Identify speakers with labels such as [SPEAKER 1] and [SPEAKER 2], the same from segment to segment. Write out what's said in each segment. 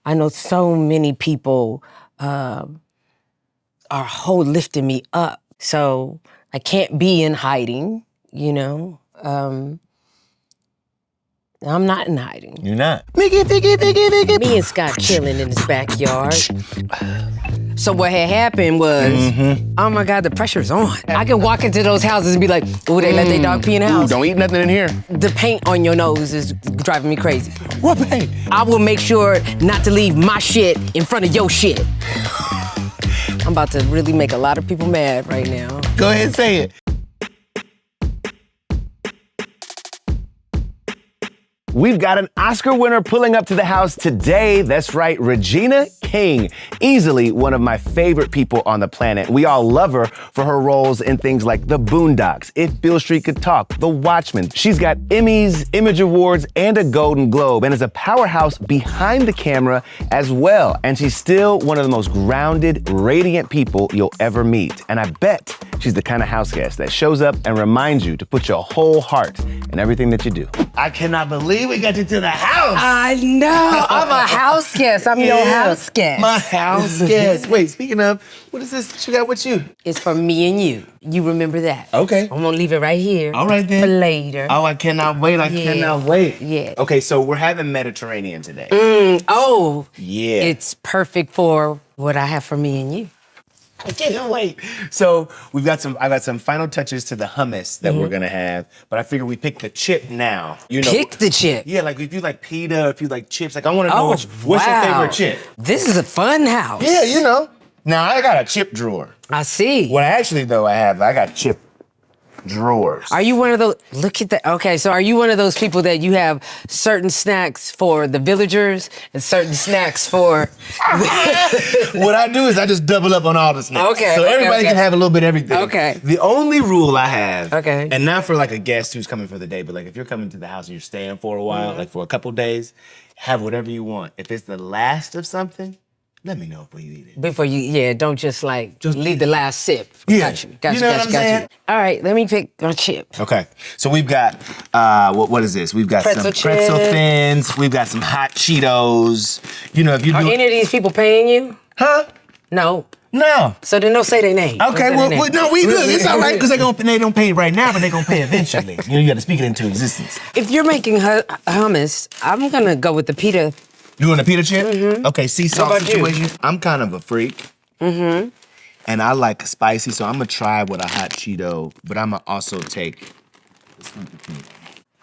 [SPEAKER 1] I know so many people are lifting me up. So I can't be in hiding, you know. I'm not in hiding.
[SPEAKER 2] You're not.
[SPEAKER 1] Me and Scott chilling in his backyard. So what had happened was, oh my God, the pressure's on. I can walk into those houses and be like, ooh, they let their dog pee in the house.
[SPEAKER 2] Ooh, don't eat nothing in here.
[SPEAKER 1] The paint on your nose is driving me crazy.
[SPEAKER 2] What paint?
[SPEAKER 1] I will make sure not to leave my shit in front of your shit. I'm about to really make a lot of people mad right now.
[SPEAKER 2] Go ahead and say it. We've got an Oscar winner pulling up to the house today. That's right, Regina King. Easily one of my favorite people on the planet. We all love her for her roles in things like The Boondocks, If Beale Street Could Talk, The Watchmen. She's got Emmys, Image Awards, and a Golden Globe, and is a powerhouse behind the camera as well. And she's still one of the most grounded, radiant people you'll ever meet. And I bet she's the kind of house guest that shows up and reminds you to put your whole heart in everything that you do.
[SPEAKER 3] I cannot believe we got you to the house.
[SPEAKER 1] I know. I'm a house guest. I'm your house guest.
[SPEAKER 3] My house guest. Wait, speaking of, what is this that you got with you?
[SPEAKER 1] It's for MianU. You remember that?
[SPEAKER 3] Okay.
[SPEAKER 1] I'm gonna leave it right here.
[SPEAKER 3] All right then.
[SPEAKER 1] For later.
[SPEAKER 3] Oh, I cannot wait. I cannot wait.
[SPEAKER 1] Yeah.
[SPEAKER 3] Okay, so we're having Mediterranean today.
[SPEAKER 1] Oh.
[SPEAKER 3] Yeah.
[SPEAKER 1] It's perfect for what I have for MianU.
[SPEAKER 3] I can't wait. So I got some final touches to the hummus that we're gonna have, but I figure we pick the chip now. You know,
[SPEAKER 1] Pick the chip.
[SPEAKER 3] Yeah, like if you like pita, if you like chips, like I want to know what's your favorite chip.
[SPEAKER 1] This is a fun house.
[SPEAKER 3] Yeah, you know. Now I got a chip drawer.
[SPEAKER 1] I see.
[SPEAKER 3] What actually though I got chip drawers.
[SPEAKER 1] Are you one of those? Look at that. Okay, so are you one of those people that you have certain snacks for the villagers and certain snacks for?
[SPEAKER 3] What I do is I just double up on all the snacks.
[SPEAKER 1] Okay.
[SPEAKER 3] So everybody can have a little bit of everything.
[SPEAKER 1] Okay.
[SPEAKER 3] The only rule I have,
[SPEAKER 1] Okay.
[SPEAKER 3] and not for like a guest who's coming for the day, but like if you're coming to the house and you're staying for a while, like for a couple days, have whatever you want. If it's the last of something, let me know before you eat it.
[SPEAKER 1] Before you, don't just leave the last sip.
[SPEAKER 3] Yeah.
[SPEAKER 1] Got you.
[SPEAKER 3] You know what I'm saying?
[SPEAKER 1] All right, let me pick my chip.
[SPEAKER 3] Okay, so we've got, what is this? We've got
[SPEAKER 1] Pretzel
[SPEAKER 3] some pretzel
[SPEAKER 1] chips.
[SPEAKER 3] thins. We've got some hot Cheetos. You know, if you
[SPEAKER 1] Are
[SPEAKER 3] do...
[SPEAKER 1] any of these people paying you?
[SPEAKER 3] Huh?
[SPEAKER 1] No.
[SPEAKER 3] No.
[SPEAKER 1] So then don't say their name. Don't
[SPEAKER 3] Okay,
[SPEAKER 1] say
[SPEAKER 3] well,
[SPEAKER 1] their name.
[SPEAKER 3] no, we good. It's all right, because they don't pay right now, but they're going to pay eventually. You know, you got to speak it into existence.
[SPEAKER 1] If you're making hummus, I'm gonna go with the pita.
[SPEAKER 3] You want a pita chip? Mm-hmm. Okay, sea salt
[SPEAKER 1] about you?
[SPEAKER 3] situation. I'm kind of a freak. Mm-hmm. And I like spicy, so I'm going to try with a hot Cheeto, but I'm going to also take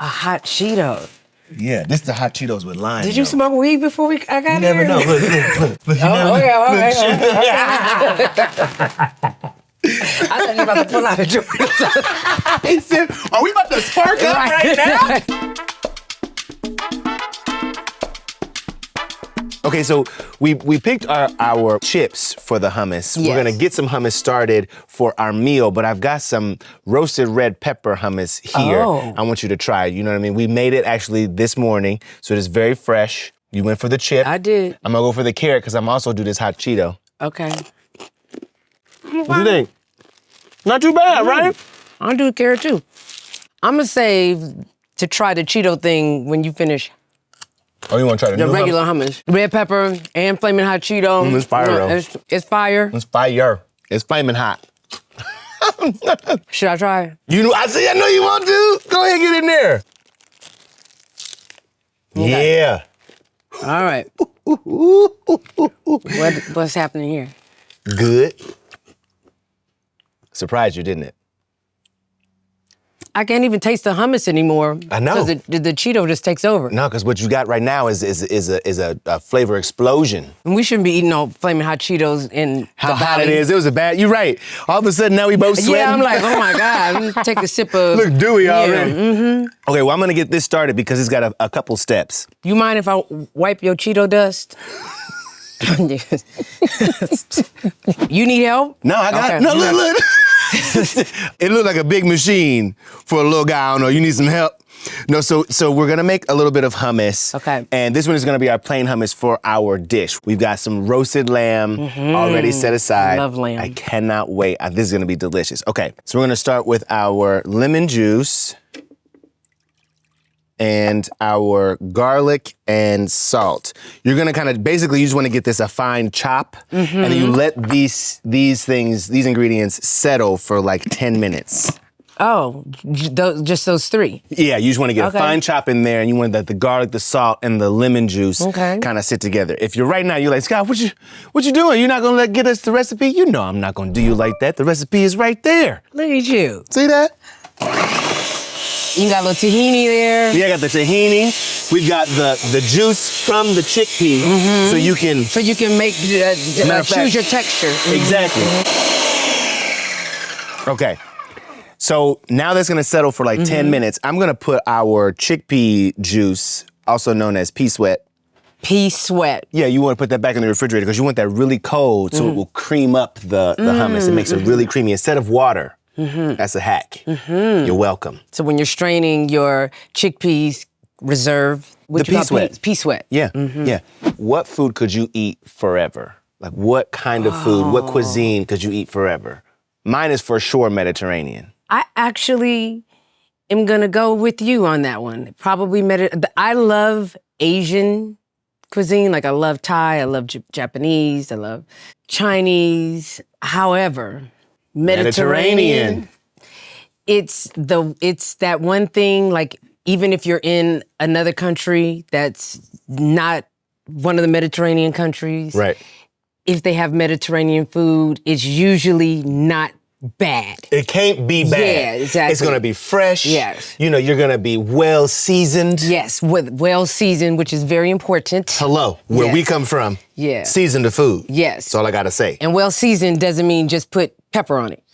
[SPEAKER 1] A hot Cheeto.
[SPEAKER 3] Yeah, this is the hot Cheetos with lime.
[SPEAKER 1] Did you smoke weed before I got
[SPEAKER 3] You
[SPEAKER 1] here?
[SPEAKER 3] never know. Look, you never know.
[SPEAKER 1] Okay. I thought you were about to pull out a joint.
[SPEAKER 3] He said, are we about to spark up right now? Okay, so we picked our chips for the hummus.
[SPEAKER 1] Yes.
[SPEAKER 3] We're gonna get some hummus started for our meal, but I've got some roasted red pepper hummus here.
[SPEAKER 1] Oh.
[SPEAKER 3] I want you to try it, you know what I mean? We made it actually this morning, so it is very fresh. You went for the chip.
[SPEAKER 1] I did.
[SPEAKER 3] I'm gonna go for the carrot because I'm also do this hot Cheeto.
[SPEAKER 1] Okay.
[SPEAKER 3] What do you think? Not too bad, right?
[SPEAKER 1] I'll do a carrot too. I'm gonna save to try the Cheeto thing when you finish
[SPEAKER 3] Oh, you want to try
[SPEAKER 1] the regular hummus. Red pepper and flaming hot Cheeto.
[SPEAKER 3] It's fire, though.
[SPEAKER 1] It's fire.
[SPEAKER 3] It's fire. It's flaming hot.
[SPEAKER 1] Should I try?
[SPEAKER 3] I know you want to. Go ahead and get in there.
[SPEAKER 1] Okay.
[SPEAKER 3] Yeah.
[SPEAKER 1] All right. What's happening here?
[SPEAKER 3] Good. Surprised you, didn't it?
[SPEAKER 1] I can't even taste the hummus anymore.
[SPEAKER 3] I know.
[SPEAKER 1] Because the Cheeto just takes over.
[SPEAKER 3] No, because what you got right now is a flavor explosion.
[SPEAKER 1] And we shouldn't be eating no flaming hot Cheetos in
[SPEAKER 3] How
[SPEAKER 1] the
[SPEAKER 3] hot
[SPEAKER 1] valley.
[SPEAKER 3] it is. It was you're right. All of a sudden now we both sweating.
[SPEAKER 1] Yeah, I'm like, oh my God. I'm gonna take a sip of.
[SPEAKER 3] Look dewy already.
[SPEAKER 1] Mm-hmm.
[SPEAKER 3] Okay, well, I'm going to get this started because it's got a couple steps.
[SPEAKER 1] You mind if I wipe your Cheeto dust? You need help?
[SPEAKER 3] No, I got
[SPEAKER 1] Okay.
[SPEAKER 3] No, look. It looked like a big machine for a little guy. I don't know. You need some help? No, so we're gonna make a little bit of hummus.
[SPEAKER 1] Okay.
[SPEAKER 3] And this one is gonna be our plain hummus for our dish. We've got some roasted lamb already set aside.
[SPEAKER 1] Love lamb.
[SPEAKER 3] I cannot wait. This is gonna be delicious. Okay, so we're gonna start with our lemon juice.
[SPEAKER 2] and our garlic and salt. You're gonna kind of, basically you just wanna get this a fine chop, and then you let these ingredients settle for like 10 minutes.
[SPEAKER 1] Oh, just those three?
[SPEAKER 2] Yeah, you just wanna get a fine chop in there, and you want the garlic, the salt, and the lemon juice kind of sit together. If you're right now, you're like, Scott, what you doing? You're not gonna get us the recipe? You know I'm not gonna do you like that. The recipe is right there.
[SPEAKER 1] Look at you.
[SPEAKER 2] See that?
[SPEAKER 1] You got a little tahini there.
[SPEAKER 2] Yeah, I got the tahini. We've got the juice from the chickpea, so you can
[SPEAKER 1] make choose your texture.
[SPEAKER 2] Exactly. Okay. So now that's gonna settle for like 10 minutes. I'm gonna put our chickpea juice, also known as pea sweat.
[SPEAKER 1] Pea sweat.
[SPEAKER 2] Yeah, you wanna put that back in the refrigerator because you want that really cold so it will cream up the hummus. It makes it really creamy instead of water. That's a hack. You're welcome.
[SPEAKER 1] So when you're straining your chickpeas, reserve
[SPEAKER 2] the pea sweat.
[SPEAKER 1] Pea sweat.
[SPEAKER 2] Yeah, yeah. What food could you eat forever? Like what kind of food, what cuisine could you eat forever? Mine is for sure Mediterranean.
[SPEAKER 1] I actually am gonna go with you on that one. Probably I love Asian cuisine. Like I love Thai, I love Japanese, I love Chinese. However, Mediterranean. It's that one thing, like even if you're in another country that's not one of the Mediterranean countries,
[SPEAKER 2] right?
[SPEAKER 1] If they have Mediterranean food, it's usually not bad.
[SPEAKER 2] It can't be bad.
[SPEAKER 1] Yeah, exactly.
[SPEAKER 2] It's gonna be fresh.
[SPEAKER 1] Yes.
[SPEAKER 2] You know, you're gonna be well seasoned.
[SPEAKER 1] Yes, well seasoned, which is very important.
[SPEAKER 2] Hello, where we come from.
[SPEAKER 1] Yeah.
[SPEAKER 2] Season the food.
[SPEAKER 1] Yes.
[SPEAKER 2] That's all I gotta say.
[SPEAKER 1] And well seasoned doesn't mean just put pepper on it.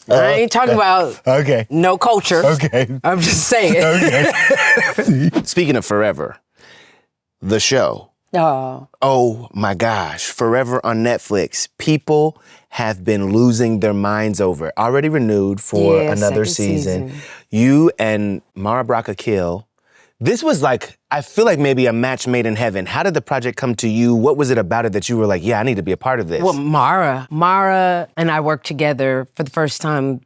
[SPEAKER 1] I ain't talking about no culture.
[SPEAKER 2] Okay.
[SPEAKER 1] I'm just saying.
[SPEAKER 2] Okay. Speaking of Forever, the show. Oh my gosh, Forever on Netflix. People have been losing their minds over it. Already renewed for another season. You and Mara Bracca-Kill. This was like, I feel like maybe a match made in heaven. How did the project come to you? What was it about it that you were like, yeah, I need to be a part of this?
[SPEAKER 1] Well, Mara and I worked together for the first time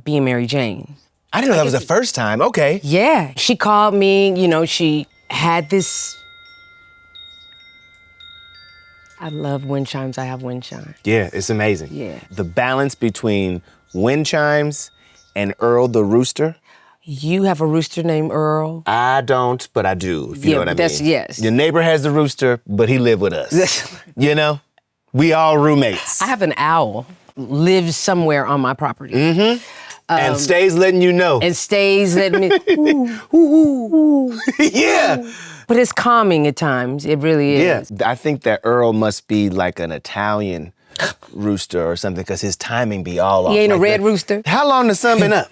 [SPEAKER 1] being Mary Jane.
[SPEAKER 2] I didn't know that was the first time. Okay.
[SPEAKER 1] Yeah. She called me, she had this. I love wind chimes. I have wind chimes.
[SPEAKER 2] Yeah, it's amazing.
[SPEAKER 1] Yeah.
[SPEAKER 2] The balance between wind chimes and Earl the rooster.
[SPEAKER 1] You have a rooster named Earl?
[SPEAKER 2] I don't, but I do, if you know what I mean.
[SPEAKER 1] Yes.
[SPEAKER 2] Your neighbor has the rooster, but he live with us. You know? We all roommates.
[SPEAKER 1] I have an owl, lives somewhere on my property.
[SPEAKER 2] And stays letting you know.
[SPEAKER 1] And stays letting me, ooh.
[SPEAKER 2] Yeah.
[SPEAKER 1] But it's calming at times, it really is.
[SPEAKER 2] Yeah, I think that Earl must be like an Italian rooster or something because his timing be all off.
[SPEAKER 1] He ain't
[SPEAKER 2] like
[SPEAKER 1] a red rooster?
[SPEAKER 2] How long the sun been up?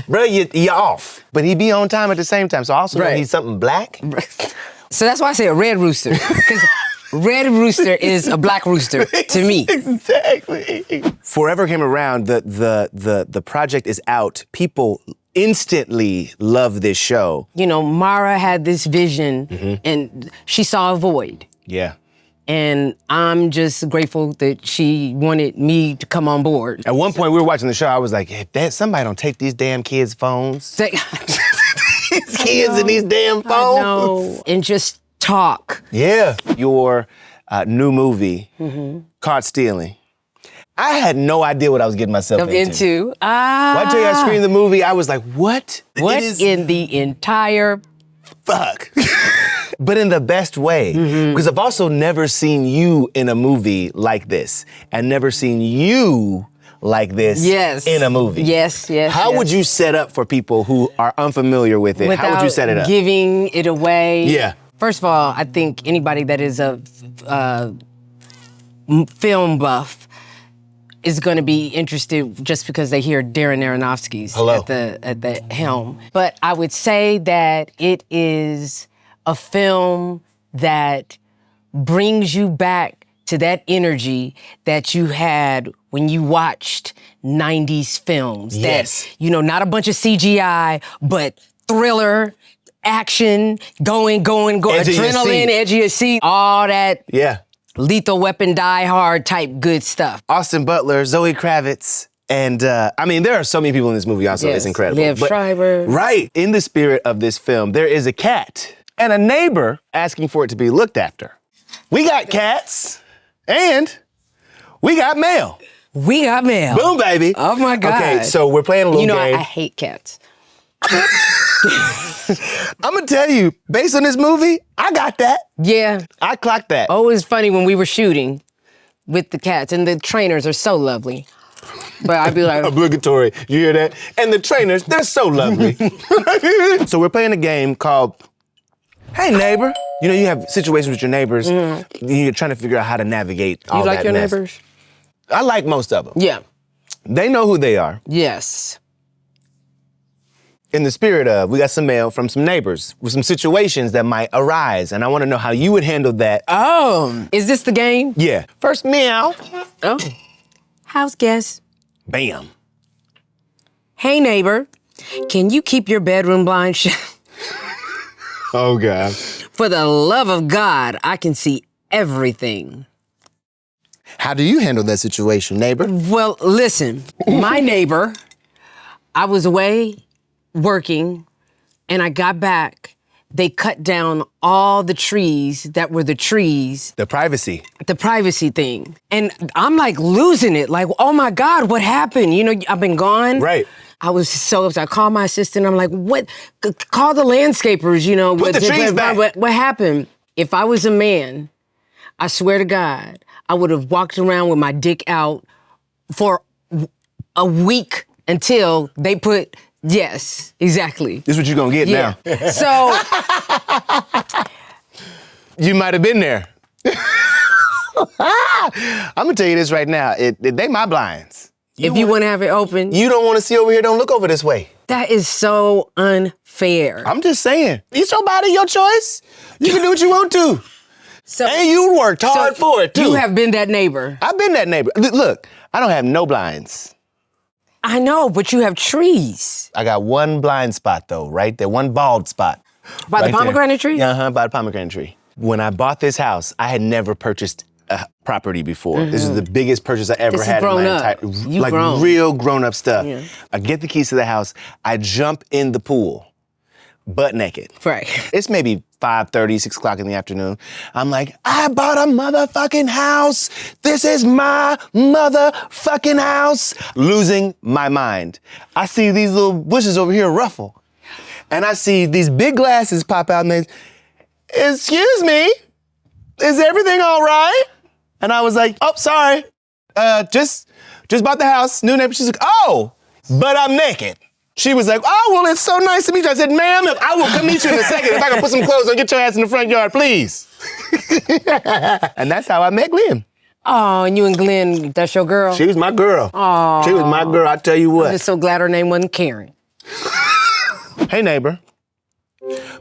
[SPEAKER 2] Bro, you off. But he be on time at the same time, so I also know he's something black.
[SPEAKER 1] So that's why I say a red rooster, because red rooster is a black rooster to me.
[SPEAKER 2] Exactly. Forever came around, the project is out. People instantly love this show.
[SPEAKER 1] Mara had this vision and she saw a void.
[SPEAKER 2] Yeah.
[SPEAKER 1] And I'm just grateful that she wanted me to come on board.
[SPEAKER 2] At one point we were watching the show, I was like, if somebody don't take these damn kids' phones. These kids and these damn phones.
[SPEAKER 1] I know. And just talk.
[SPEAKER 2] Yeah. Your new movie, Caught Stealing. I had no idea what I was getting myself into. When I tell you I screened the movie, I was like, what?
[SPEAKER 1] What in the entire
[SPEAKER 2] fuck? But in the best way. Because I've also never seen you in a movie like this and never seen you like this in a movie.
[SPEAKER 1] Yes.
[SPEAKER 2] How would you set up for people who are unfamiliar with it? How would you set it up?
[SPEAKER 1] Giving it away.
[SPEAKER 2] Yeah.
[SPEAKER 1] First of all, I think anybody that is a film buff is going to be interested just because they hear Darren Aronofsky's at the helm. But I would say that it is a film that brings you back to that energy that you had when you watched 90s films.
[SPEAKER 2] Yes.
[SPEAKER 1] That, not a bunch of CGI, but thriller, action, going, adrenaline, edge of your seat, all that.
[SPEAKER 2] Yeah.
[SPEAKER 1] Lethal Weapon, Die Hard type good stuff.
[SPEAKER 2] Austin Butler, Zoe Kravitz, And I mean, there are so many people in this movie also.
[SPEAKER 1] Yes,
[SPEAKER 2] It's incredible.
[SPEAKER 1] Liv Schreiber.
[SPEAKER 2] Right. In the spirit of this film, there is a cat and a neighbor asking for it to be looked after. We got cats and we got mail.
[SPEAKER 1] We got mail.
[SPEAKER 2] Boom, baby.
[SPEAKER 1] Oh my God.
[SPEAKER 2] Okay, so we're playing a little game.
[SPEAKER 1] I hate cats.
[SPEAKER 2] I'm gonna tell you, based on this movie, I got that.
[SPEAKER 1] Yeah.
[SPEAKER 2] I clocked that.
[SPEAKER 1] Oh, it was funny when we were shooting with the cats, and the trainers are so lovely. But I'd be like,
[SPEAKER 2] Obligatory. You hear that? And the trainers, they're so lovely. So we're playing a game called Hey Neighbor. You know, you have situations with your neighbors. You're trying to figure out how to navigate all
[SPEAKER 1] you
[SPEAKER 2] that
[SPEAKER 1] like your
[SPEAKER 2] mess.
[SPEAKER 1] neighbors?
[SPEAKER 2] I like most of them.
[SPEAKER 1] Yeah.
[SPEAKER 2] They know who they are.
[SPEAKER 1] Yes.
[SPEAKER 2] In the spirit of, we got some mail from some neighbors with some situations that might arise, and I want to know how you would handle that.
[SPEAKER 1] Oh, is this the game?
[SPEAKER 2] Yeah. First, meow.
[SPEAKER 1] Oh. House guest.
[SPEAKER 2] Bam.
[SPEAKER 1] Hey neighbor, can you keep your bedroom blind shut?
[SPEAKER 2] Oh, God.
[SPEAKER 1] For the love of God, I can see everything.
[SPEAKER 2] How do you handle that situation, neighbor?
[SPEAKER 1] Well, listen, my neighbor, I was away working and I got back. They cut down all the trees that were the trees,
[SPEAKER 2] The privacy.
[SPEAKER 1] the privacy thing. And I'm like losing it. Like, oh my God, what happened? You know, I've been gone.
[SPEAKER 2] Right.
[SPEAKER 1] I was so upset. I called my assistant. I'm like, what? Call the landscapers, you know.
[SPEAKER 2] Put the trees back.
[SPEAKER 1] What happened? If I was a man, I swear to God, I would have walked around with my dick out for a week until they put, yes, exactly.
[SPEAKER 2] This is what you're going to get
[SPEAKER 1] Yeah.
[SPEAKER 2] now.
[SPEAKER 1] So,
[SPEAKER 2] You might have been there. I'm going to tell you this right now. They my blinds.
[SPEAKER 1] if you want to have it open,
[SPEAKER 2] You don't want to see over here, don't look over this way.
[SPEAKER 1] that is so unfair.
[SPEAKER 2] I'm just saying. It's your body, your choice. You can do what you want to.
[SPEAKER 1] So,
[SPEAKER 2] And you worked hard for it, too.
[SPEAKER 1] You have been that neighbor.
[SPEAKER 2] I've been that neighbor. Look, I don't have no blinds.
[SPEAKER 1] I know, but you have trees.
[SPEAKER 2] I got one blind spot, though, right there. One bald spot.
[SPEAKER 1] By the pomegranate tree?
[SPEAKER 2] Uh-huh, by the pomegranate tree. When I bought this house, I had never purchased a property before. This is the biggest purchase I ever
[SPEAKER 1] This is
[SPEAKER 2] had in my
[SPEAKER 1] grown up.
[SPEAKER 2] entire
[SPEAKER 1] You
[SPEAKER 2] like
[SPEAKER 1] grown.
[SPEAKER 2] real grown-up stuff.
[SPEAKER 1] Yeah.
[SPEAKER 2] I get the keys to the house. I jump in the pool, butt naked.
[SPEAKER 1] Right.
[SPEAKER 2] It's maybe 5:30, 6 o'clock in the afternoon. I'm like, I bought a motherfucking house. This is my motherfucking house. Losing my mind. I see these little bushes over here ruffle. And I see these big glasses pop out and they, excuse me, is everything all right? And I was like, oh, sorry. Just bought the house, new neighbor. She's like, oh, but I'm naked. She was like, oh, well, it's so nice to meet you. I said, ma'am, I will come meet you in a second. If I can put some clothes on, get your ass in the front yard, please. And that's how I met Glenn.
[SPEAKER 1] Oh, and you and Glenn, that's your girl?
[SPEAKER 2] She was my girl.
[SPEAKER 1] Aw.
[SPEAKER 2] She was my girl, I tell you
[SPEAKER 1] I'm
[SPEAKER 2] what.
[SPEAKER 1] just so glad her name wasn't Karen.
[SPEAKER 2] Hey, neighbor.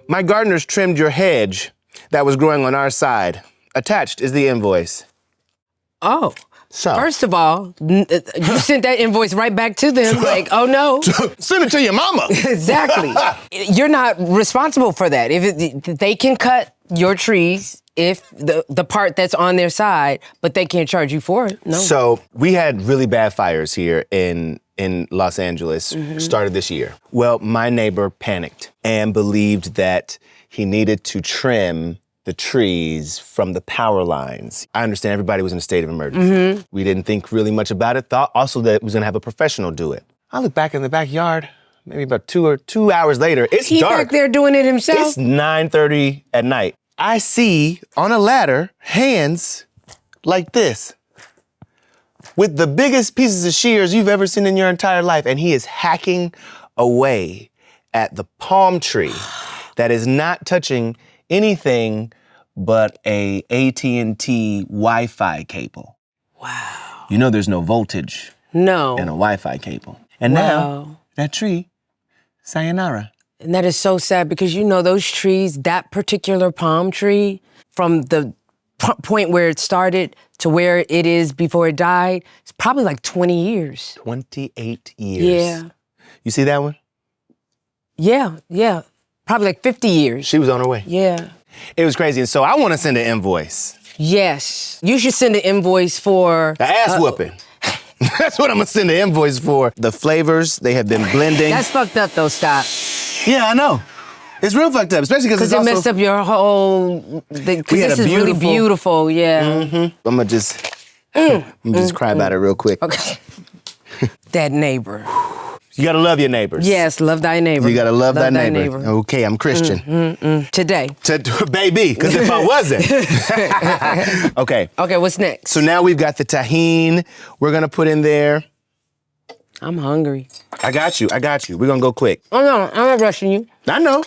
[SPEAKER 2] My gardeners trimmed your hedge that was growing on our side. Attached is the invoice.
[SPEAKER 1] Oh.
[SPEAKER 2] So.
[SPEAKER 1] First of all, you sent that invoice right back to them. Like, oh no.
[SPEAKER 2] Send it to your mama.
[SPEAKER 1] Exactly. You're not responsible for that. They can cut your trees if the part that's on their side, but they can't charge you for it. No.
[SPEAKER 2] So we had really bad fires here in Los Angeles, started this year. Well, my neighbor panicked and believed that he needed to trim the trees from the power lines. I understand everybody was in a state of emergency. We didn't think really much about it. Thought also that it was gonna have a professional do it. I look back in the backyard, maybe about 2 hours later, it's
[SPEAKER 1] he
[SPEAKER 2] dark.
[SPEAKER 1] back there doing it himself?
[SPEAKER 2] It's 9:30 at night. I see on a ladder hands like this with the biggest pieces of shears you've ever seen in your entire life. And he is hacking away at the palm tree that is not touching anything but a AT&T Wi-Fi cable.
[SPEAKER 1] Wow.
[SPEAKER 2] You know there's no voltage
[SPEAKER 1] No.
[SPEAKER 2] in a Wi-Fi cable. And
[SPEAKER 1] Wow.
[SPEAKER 2] now that tree, sayonara.
[SPEAKER 1] And that is so sad because you know those trees, that particular palm tree, from the point where it started to where it is before it died, it's probably like 20 years.
[SPEAKER 2] 28 years.
[SPEAKER 1] Yeah.
[SPEAKER 2] You see that one?
[SPEAKER 1] Yeah. Probably like 50 years.
[SPEAKER 2] She was on her way.
[SPEAKER 1] Yeah.
[SPEAKER 2] It was crazy. And so I want to send an invoice.
[SPEAKER 1] Yes. You should send an invoice for
[SPEAKER 2] The ass whooping. That's what I'm gonna send the invoice for. The flavors, they have been blending.
[SPEAKER 1] That's fucked up though, Scott.
[SPEAKER 2] Yeah, I know. It's real fucked up, especially because it's
[SPEAKER 1] It
[SPEAKER 2] also...
[SPEAKER 1] messed up your whole... Because this is really beautiful, yeah.
[SPEAKER 2] I'm gonna just cry about it real quick.
[SPEAKER 1] Okay. That neighbor.
[SPEAKER 2] You gotta love your neighbors.
[SPEAKER 1] Yes, love thy neighbor.
[SPEAKER 2] You gotta love thy neighbor. Okay, I'm Christian.
[SPEAKER 1] Today.
[SPEAKER 2] Baby, because if I wasn't. Okay.
[SPEAKER 1] Okay, what's next?
[SPEAKER 2] So now we've got the tahini we're gonna put in there.
[SPEAKER 1] I'm hungry.
[SPEAKER 2] I got you. We're gonna go quick.
[SPEAKER 1] Oh no, I'm not rushing you.
[SPEAKER 2] I know,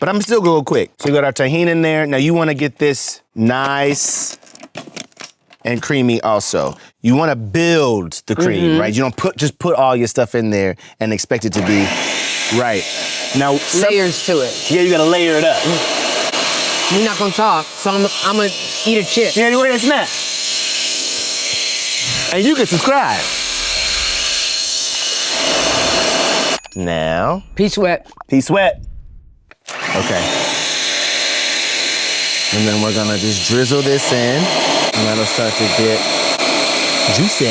[SPEAKER 2] but I'm still gonna go quick. So we got our tahini in there. Now you wanna get this nice and creamy also. You wanna build the cream, right? You don't just put all your stuff in there and expect it to be right. Now,
[SPEAKER 1] Layers to it.
[SPEAKER 2] Yeah, you gotta layer it up.
[SPEAKER 1] You're not gonna talk, so I'm gonna eat a chip.
[SPEAKER 2] Yeah, anyway, it's not. And you can subscribe. Now,
[SPEAKER 1] Peace wet.
[SPEAKER 2] Peace wet. Okay. And then we're gonna just drizzle this in and let it start to get juicy.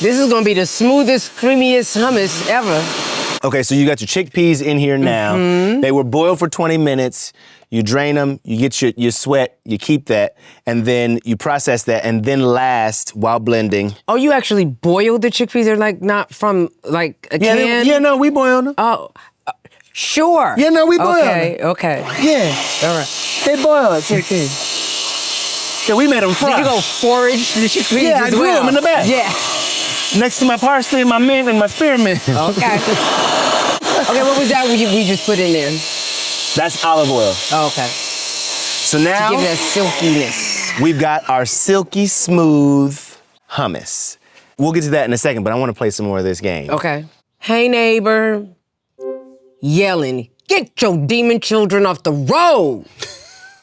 [SPEAKER 1] This is gonna be the smoothest, creamiest hummus ever.
[SPEAKER 2] Okay, so you got your chickpeas in here now. They were boiled for 20 minutes. You drain them, you get your sweat, you keep that, and then you process that, and then last, while blending.
[SPEAKER 1] Oh, you actually boiled the chickpeas? They're like not from like a can?
[SPEAKER 2] Yeah, no, we boiled them.
[SPEAKER 1] Oh, sure.
[SPEAKER 2] Yeah, no, we boiled them.
[SPEAKER 1] Okay.
[SPEAKER 2] Yeah.
[SPEAKER 1] All right.
[SPEAKER 2] They boiled chickpeas. Yeah, we made them fry.
[SPEAKER 1] Did you go forage the chickpeas
[SPEAKER 2] Yeah, I
[SPEAKER 1] as
[SPEAKER 2] grew
[SPEAKER 1] well?
[SPEAKER 2] them in the back.
[SPEAKER 1] Yeah.
[SPEAKER 2] Next to my parsley and my mint and my spearmint.
[SPEAKER 1] Okay. Okay, what was that we just put in there?
[SPEAKER 2] That's olive oil.
[SPEAKER 1] Oh, okay.
[SPEAKER 2] So now,
[SPEAKER 1] Give it that silkiness.
[SPEAKER 2] we've got our silky smooth hummus. We'll get to that in a second, but I want to play some more of this game.
[SPEAKER 1] Okay. Hey, neighbor. Yelling, get your demon children off the road.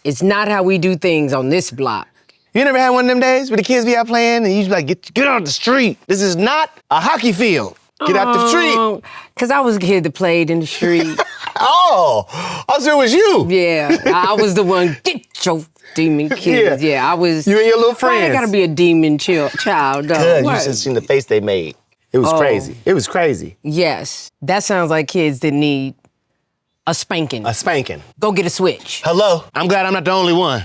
[SPEAKER 1] It's not how we do things on this block.
[SPEAKER 2] You never had one of them days where the kids be out playing and you be like, get out the street. This is not a hockey field. Get out the street.
[SPEAKER 1] Because I was a kid that played in the street.
[SPEAKER 2] Oh, so it was you.
[SPEAKER 1] Yeah, I was the one, get your demon kids. Yeah, I was.
[SPEAKER 2] You and your little
[SPEAKER 1] Why I
[SPEAKER 2] friends.
[SPEAKER 1] gotta be a demon child, though?
[SPEAKER 2] Good, you
[SPEAKER 1] What?
[SPEAKER 2] should have seen the face they made. It was crazy. It was crazy.
[SPEAKER 1] Yes, that sounds like kids that need a spanking.
[SPEAKER 2] A spanking.
[SPEAKER 1] Go get a switch.
[SPEAKER 2] Hello, I'm glad I'm not the only one.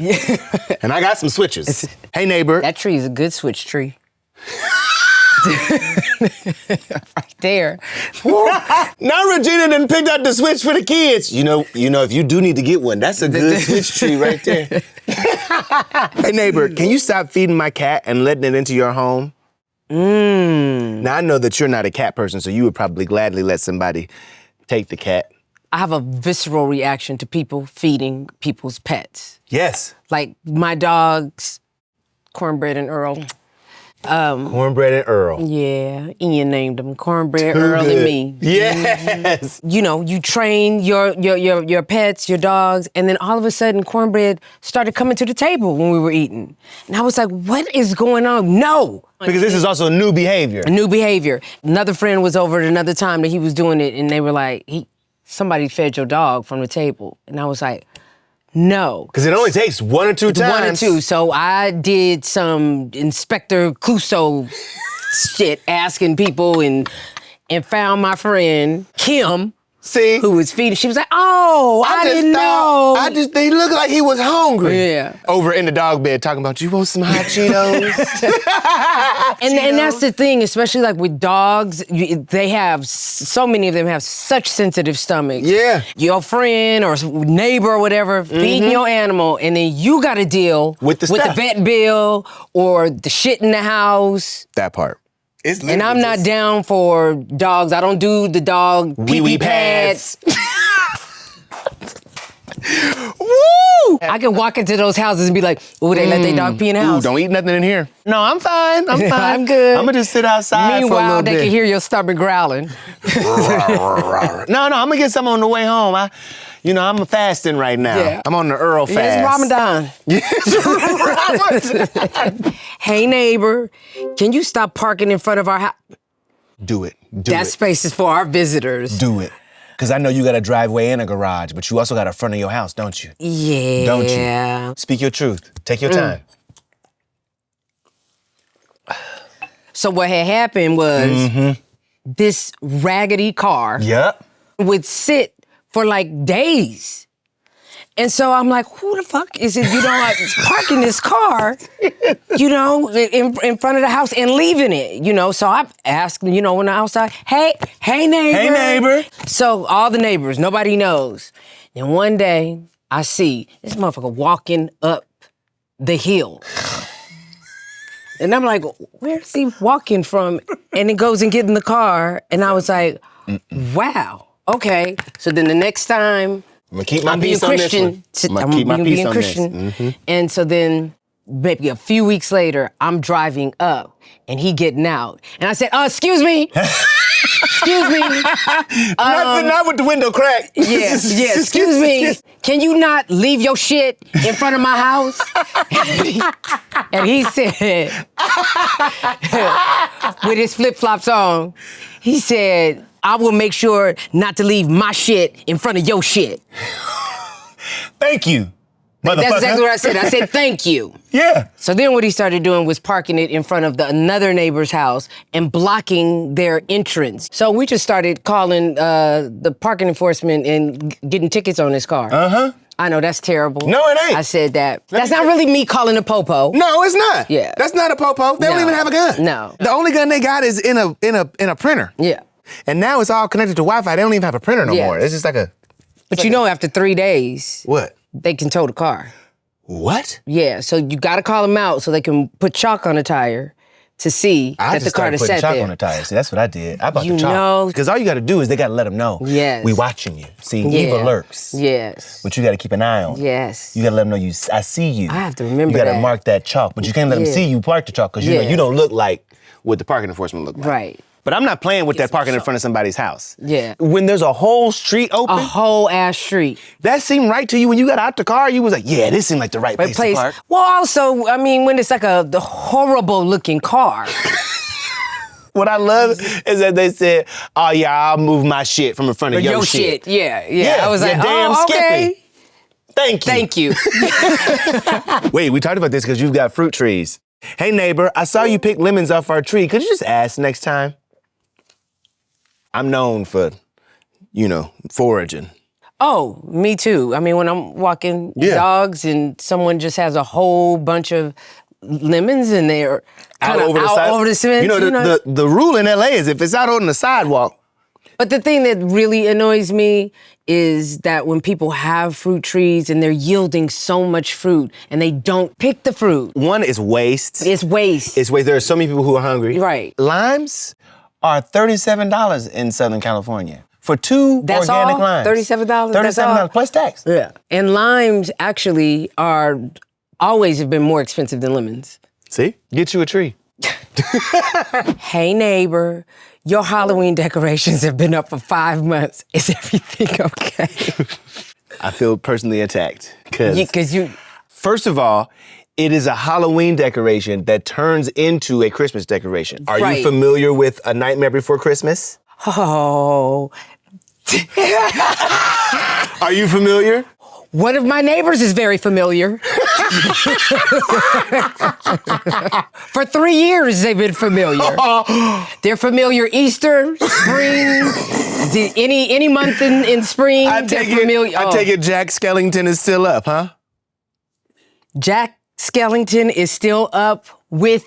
[SPEAKER 2] And I got some switches. Hey, neighbor.
[SPEAKER 1] That tree is a good switch tree. Right there.
[SPEAKER 2] Now Regina done picked out the switch for the kids. You know, if you do need to get one, that's a good switch tree right there. Hey, neighbor, can you stop feeding my cat and letting it into your home? Now, I know that you're not a cat person, so you would probably gladly let somebody take the cat.
[SPEAKER 1] I have a visceral reaction to people feeding people's pets.
[SPEAKER 2] Yes.
[SPEAKER 1] Like my dogs, Cornbread and Earl.
[SPEAKER 2] Cornbread and Earl.
[SPEAKER 1] Yeah, Ian named them Cornbread, Earl, and me.
[SPEAKER 2] Yes.
[SPEAKER 1] You know, you train your pets, your dogs, and then all of a sudden Cornbread started coming to the table when we were eating. And I was like, what is going on? No.
[SPEAKER 2] Because this is also new behavior.
[SPEAKER 1] New behavior. Another friend was over at another time that he was doing it, and they were like, somebody fed your dog from the table. And I was like, no.
[SPEAKER 2] Because it only takes one or two times.
[SPEAKER 1] One or two. So I did some Inspector Clouseau shit, asking people, and found my friend, Kim,
[SPEAKER 2] See?
[SPEAKER 1] who was feeding. She was like, oh, I didn't know.
[SPEAKER 2] They looked like he was hungry.
[SPEAKER 1] Yeah.
[SPEAKER 2] Over in the dog bed talking about, you want some hot Cheetos?
[SPEAKER 1] And that's the thing, especially like with dogs, they have, so many of them have such sensitive stomachs.
[SPEAKER 2] Yeah.
[SPEAKER 1] Your friend or neighbor or whatever feeding your animal, and then you got to deal
[SPEAKER 2] With the stuff.
[SPEAKER 1] vet bill or the shit in the house.
[SPEAKER 2] That part.
[SPEAKER 1] And I'm not down for dogs. I don't do the dog
[SPEAKER 2] Wee-wee
[SPEAKER 1] pee-pee pads.
[SPEAKER 2] Woo!
[SPEAKER 1] I can walk into those houses and be like, ooh, they let their dog pee in the
[SPEAKER 2] Ooh,
[SPEAKER 1] house.
[SPEAKER 2] don't eat nothing in here. No, I'm fine. I'm fine.
[SPEAKER 1] I'm good.
[SPEAKER 2] I'm going to just sit outside for a
[SPEAKER 1] Meanwhile,
[SPEAKER 2] little
[SPEAKER 1] they
[SPEAKER 2] bit.
[SPEAKER 1] can hear your stomach growling.
[SPEAKER 2] No, I'm going to get some on the way home. I'm fasting right now.
[SPEAKER 1] Yeah.
[SPEAKER 2] I'm on the Earl fast.
[SPEAKER 1] It's Ramadan. Hey, neighbor, can you stop parking in front of our house?
[SPEAKER 2] Do it.
[SPEAKER 1] That space is for our visitors.
[SPEAKER 2] Do it. Because I know you got a driveway and a garage, but you also got a front of your house, don't you?
[SPEAKER 1] Yeah.
[SPEAKER 2] Don't you? Speak your truth. Take your time.
[SPEAKER 1] So what had happened was this raggedy car
[SPEAKER 2] Yep.
[SPEAKER 1] would sit for like days. And so I'm like, who the fuck is it, like, parking this car, in front of the house and leaving it, So I asked, on the outside, hey neighbor.
[SPEAKER 2] Hey, neighbor.
[SPEAKER 1] So all the neighbors, nobody knows. And one day I see this motherfucker walking up the hill. And I'm like, where's he walking from? And it goes and get in the car. And I was like, wow, okay. So then the next time,
[SPEAKER 2] I'm gonna keep my
[SPEAKER 1] I'm being
[SPEAKER 2] piece on this
[SPEAKER 1] Christian.
[SPEAKER 2] one. I'm gonna keep my piece
[SPEAKER 1] being
[SPEAKER 2] on
[SPEAKER 1] Christian.
[SPEAKER 2] this.
[SPEAKER 1] And so then maybe a few weeks later, I'm driving up and he getting out. And I said, excuse me. Excuse me.
[SPEAKER 2] Not with the window cracked.
[SPEAKER 1] Yeah, excuse me. Can you not leave your shit in front of my house? And he said, with his flip-flops on, he said, I will make sure not to leave my shit in front of your shit.
[SPEAKER 2] Thank you, motherfucker.
[SPEAKER 1] That's exactly what I said. I said, thank you.
[SPEAKER 2] Yeah.
[SPEAKER 1] So then what he started doing was parking it in front of another neighbor's house and blocking their entrance. So we just started calling the parking enforcement and getting tickets on his car.
[SPEAKER 2] Uh-huh.
[SPEAKER 1] I know, that's terrible.
[SPEAKER 2] No, it ain't.
[SPEAKER 1] I said that. That's not really me calling a popo.
[SPEAKER 2] No, it's not.
[SPEAKER 1] Yeah.
[SPEAKER 2] That's not a popo. They don't
[SPEAKER 1] No.
[SPEAKER 2] even have a gun.
[SPEAKER 1] No.
[SPEAKER 2] The only gun they got is in a printer.
[SPEAKER 1] Yeah.
[SPEAKER 2] And now it's all connected to Wi-Fi. They don't even have a printer no
[SPEAKER 1] Yeah.
[SPEAKER 2] more. It's just like a...
[SPEAKER 1] But after 3 days,
[SPEAKER 2] What?
[SPEAKER 1] they can tow the car.
[SPEAKER 2] What?
[SPEAKER 1] Yeah, so you gotta call them out so they can put chalk on the tire to see that the car is
[SPEAKER 2] putting
[SPEAKER 1] set
[SPEAKER 2] chalk
[SPEAKER 1] there.
[SPEAKER 2] on the tires. See, that's what I did. I bought
[SPEAKER 1] You
[SPEAKER 2] the chalk.
[SPEAKER 1] know-
[SPEAKER 2] Because all you got to do is they got to let them know.
[SPEAKER 1] Yes.
[SPEAKER 2] We watching you. See,
[SPEAKER 1] Yeah.
[SPEAKER 2] evil lurks.
[SPEAKER 1] Yes.
[SPEAKER 2] But you got to keep an eye on.
[SPEAKER 1] Yes.
[SPEAKER 2] You got to let them know I see you.
[SPEAKER 1] I have to remember
[SPEAKER 2] You got to
[SPEAKER 1] that.
[SPEAKER 2] mark that chalk, but you can't let them
[SPEAKER 1] Yeah.
[SPEAKER 2] see you park the chalk because
[SPEAKER 1] Yeah.
[SPEAKER 2] you don't look like what the parking enforcement look like.
[SPEAKER 1] Right.
[SPEAKER 2] But I'm not playing with that parking in front of somebody's house.
[SPEAKER 1] Yeah.
[SPEAKER 2] When there's a whole street open,
[SPEAKER 1] A whole ass street.
[SPEAKER 2] that seemed right to you when you got out the car. You was like, yeah, this seemed like the right place to park.
[SPEAKER 1] Well, also, I mean, when it's like the horrible looking car.
[SPEAKER 2] What I love is that they said, oh yeah, I'll move my shit from in front of your shit.
[SPEAKER 1] Yeah. I was
[SPEAKER 2] you're
[SPEAKER 1] like,
[SPEAKER 2] damn
[SPEAKER 1] okay.
[SPEAKER 2] Skippy. Thank you.
[SPEAKER 1] Thank you.
[SPEAKER 2] Wait, we talked about this because you've got fruit trees. Hey neighbor, I saw you pick lemons off our tree. Could you just ask next time? I'm known for, foraging.
[SPEAKER 1] Oh, me too. I mean, when I'm walking dogs and someone just has a whole bunch of lemons and they're kind of out over the cement.
[SPEAKER 2] The rule in LA is if it's out on the sidewalk.
[SPEAKER 1] But the thing that really annoys me is that when people have fruit trees and they're yielding so much fruit and they don't pick the fruit.
[SPEAKER 2] One is waste.
[SPEAKER 1] It's waste.
[SPEAKER 2] It's waste. There are so many people who are hungry.
[SPEAKER 1] Right.
[SPEAKER 2] Limes are $37 in Southern California for two
[SPEAKER 1] That's
[SPEAKER 2] organic
[SPEAKER 1] all?
[SPEAKER 2] limes.
[SPEAKER 1] $37? That's
[SPEAKER 2] $37
[SPEAKER 1] all?
[SPEAKER 2] plus tax.
[SPEAKER 1] Yeah. And limes actually always have been more expensive than lemons.
[SPEAKER 2] See? Get you a tree.
[SPEAKER 1] Hey neighbor, your Halloween decorations have been up for 5 months. Is everything okay?
[SPEAKER 2] I feel personally attacked. Because
[SPEAKER 1] you
[SPEAKER 2] first of all, it is a Halloween decoration that turns into a Christmas decoration. Are
[SPEAKER 1] Right.
[SPEAKER 2] you familiar with A Nightmare Before Christmas?
[SPEAKER 1] Oh.
[SPEAKER 2] Are you familiar?
[SPEAKER 1] One of my neighbors is very familiar. For 3 years, they've been familiar. They're familiar Easter, spring, any month in spring.
[SPEAKER 2] I
[SPEAKER 1] they're
[SPEAKER 2] take it.
[SPEAKER 1] familiar.
[SPEAKER 2] I take it. Jack Skellington is still up, huh?
[SPEAKER 1] Jack Skellington is still up with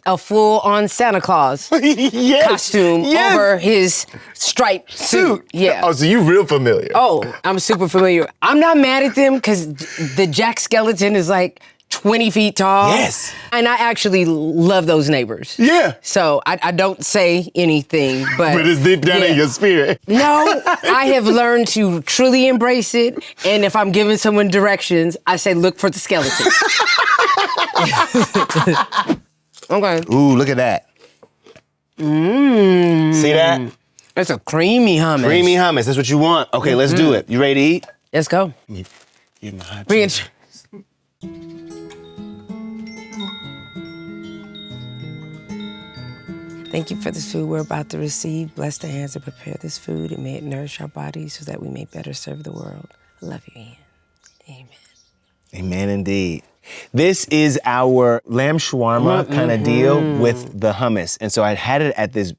[SPEAKER 1] a full-on Santa Claus costume over his striped suit. Yeah.
[SPEAKER 2] Oh, so you real familiar?
[SPEAKER 1] Oh, I'm super familiar. I'm not mad at them because the Jack Skeleton is like 20 feet tall.
[SPEAKER 2] Yes.
[SPEAKER 1] And I actually love those neighbors.
[SPEAKER 2] Yeah.
[SPEAKER 1] So I don't say anything, but
[SPEAKER 2] But it's deep down in your spirit.
[SPEAKER 1] No, I have learned to truly embrace it. And if I'm giving someone directions, I say, look for the skeleton. Okay.
[SPEAKER 2] Ooh, look at that. See that?
[SPEAKER 1] That's a creamy hummus.
[SPEAKER 2] Creamy hummus. That's what you want. Okay, let's do it. You ready to eat?
[SPEAKER 1] Let's go.
[SPEAKER 2] Give me hot
[SPEAKER 1] Bring
[SPEAKER 2] cheese.
[SPEAKER 1] it. Thank you for this food we're about to receive. Bless the hands that prepare this food and may it nourish our bodies so that we may better serve the world. I love you, Ian. Amen.
[SPEAKER 2] Amen indeed. This is our lamb shawarma kind of deal with the hummus. And so I had it at this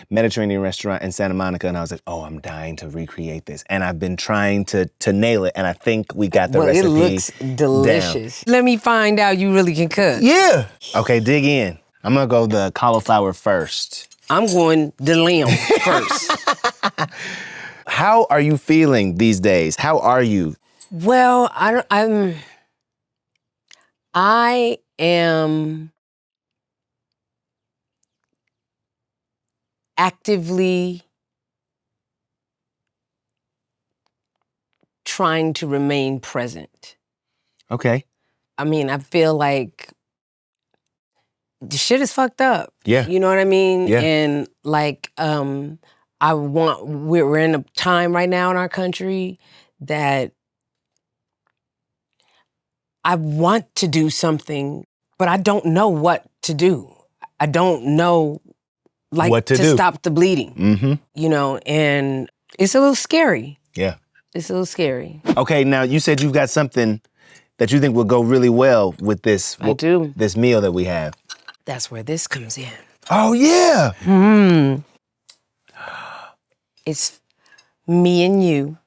[SPEAKER 2] Mediterranean restaurant in Santa Monica, and I was like, oh, I'm dying to recreate this. And I've been trying to nail it, and I think we got the recipe
[SPEAKER 1] It looks delicious. Let me find out you really can cook.
[SPEAKER 2] Yeah. Okay, dig in. I'm gonna go the cauliflower first.
[SPEAKER 1] I'm going the lamb first.
[SPEAKER 2] How are you feeling these days? How are you?
[SPEAKER 1] Well, I am actively trying to remain present.
[SPEAKER 2] Okay.
[SPEAKER 1] I mean, I feel like the shit is fucked up.
[SPEAKER 2] Yeah.
[SPEAKER 1] You know what I mean?
[SPEAKER 2] Yeah.
[SPEAKER 1] And like, we're in a time right now in our country that I want to do something, but I don't know what to do. I don't know, like,
[SPEAKER 2] What to do.
[SPEAKER 1] stop the bleeding.
[SPEAKER 2] Mm-hmm.
[SPEAKER 1] You know, and it's a little scary.
[SPEAKER 2] Yeah.
[SPEAKER 1] It's a little scary.
[SPEAKER 2] Okay, now you said you've got something that you think will go really well with this.
[SPEAKER 1] I do.
[SPEAKER 2] This meal that we have.
[SPEAKER 1] That's where this comes in.
[SPEAKER 2] Oh yeah.
[SPEAKER 1] It's MianU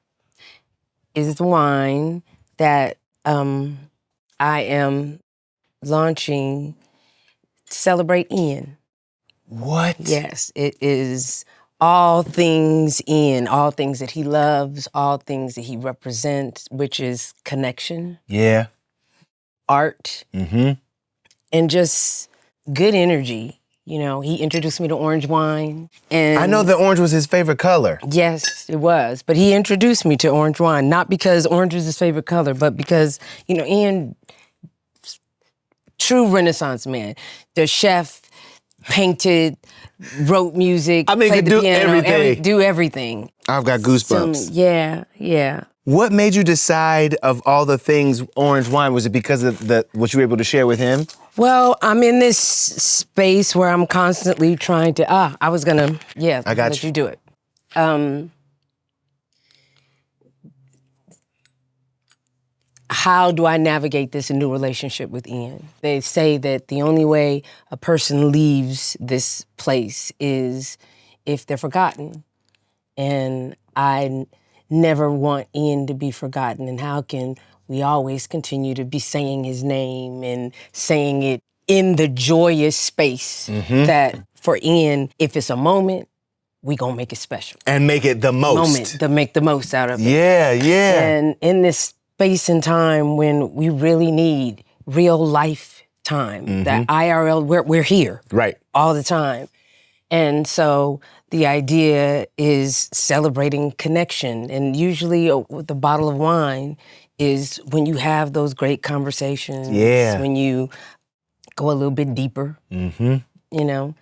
[SPEAKER 1] is the wine that I am launching to celebrate Ian.
[SPEAKER 2] What?
[SPEAKER 1] Yes, it is all things Ian, all things that he loves, all things that he represents, which is connection,
[SPEAKER 2] Yeah.
[SPEAKER 1] art,
[SPEAKER 2] Mm-hmm.
[SPEAKER 1] and just good energy. You know, he introduced me to orange wine. And
[SPEAKER 2] I know that orange was his favorite color.
[SPEAKER 1] yes, it was. But he introduced me to orange wine, not because orange is his favorite color, but because, you know, Ian, true Renaissance man. The chef, painted, wrote music,
[SPEAKER 2] I mean,
[SPEAKER 1] played
[SPEAKER 2] could
[SPEAKER 1] the
[SPEAKER 2] do
[SPEAKER 1] piano,
[SPEAKER 2] everything.
[SPEAKER 1] do everything.
[SPEAKER 2] I've got goosebumps.
[SPEAKER 1] Yeah.
[SPEAKER 2] What made you decide of all the things orange wine? Was it because of what you were able to share with him?
[SPEAKER 1] Well, I'm in this space where I'm constantly trying to, I was gonna,
[SPEAKER 2] I got
[SPEAKER 1] let
[SPEAKER 2] you.
[SPEAKER 1] you do it. How do I navigate this new relationship with Ian? They say that the only way a person leaves this place is if they're forgotten. And I never want Ian to be forgotten. And how can we always continue to be saying his name and saying it in the joyous space that for Ian, if it's a moment, we gonna make it special.
[SPEAKER 2] And make it the most.
[SPEAKER 1] Moment to make the most out of it.
[SPEAKER 2] Yeah.
[SPEAKER 1] And in this space and time when we really need real life time, that IRL, we're here
[SPEAKER 2] Right.
[SPEAKER 1] all the time. And so the idea is celebrating connection. And usually with a bottle of wine is when you have those great conversations,
[SPEAKER 2] Yeah.
[SPEAKER 1] when you go a little bit deeper, you know?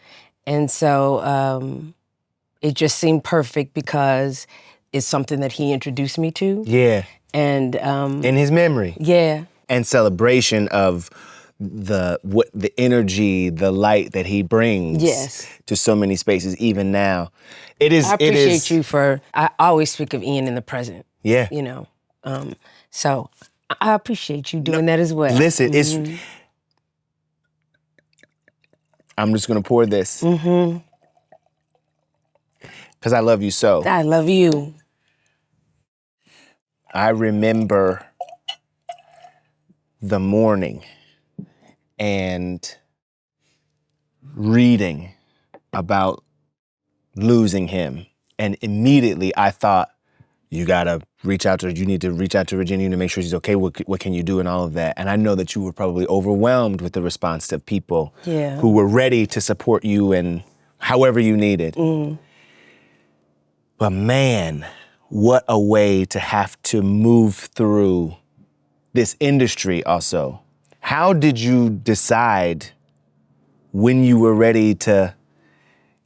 [SPEAKER 1] And so it just seemed perfect because it's something that he introduced me to.
[SPEAKER 2] Yeah.
[SPEAKER 1] And
[SPEAKER 2] In his memory.
[SPEAKER 1] yeah.
[SPEAKER 2] And celebration of the energy, the light that he brings
[SPEAKER 1] Yes.
[SPEAKER 2] to so many spaces, even now. It is.
[SPEAKER 1] I appreciate you for, I always speak of Ian in the present,
[SPEAKER 2] Yeah.
[SPEAKER 1] you know? So I appreciate you doing that as well.
[SPEAKER 2] Listen, it's. I'm just gonna pour this. Because I love you so.
[SPEAKER 1] I love you.
[SPEAKER 2] I remember the morning and reading about losing him. And immediately I thought, you need to reach out to Regina, you need to make sure she's okay. What can you do and all of that? And I know that you were probably overwhelmed with the response of people who were ready to support you and however you needed. But man, what a way to have to move through this industry also. How did you decide when you were ready to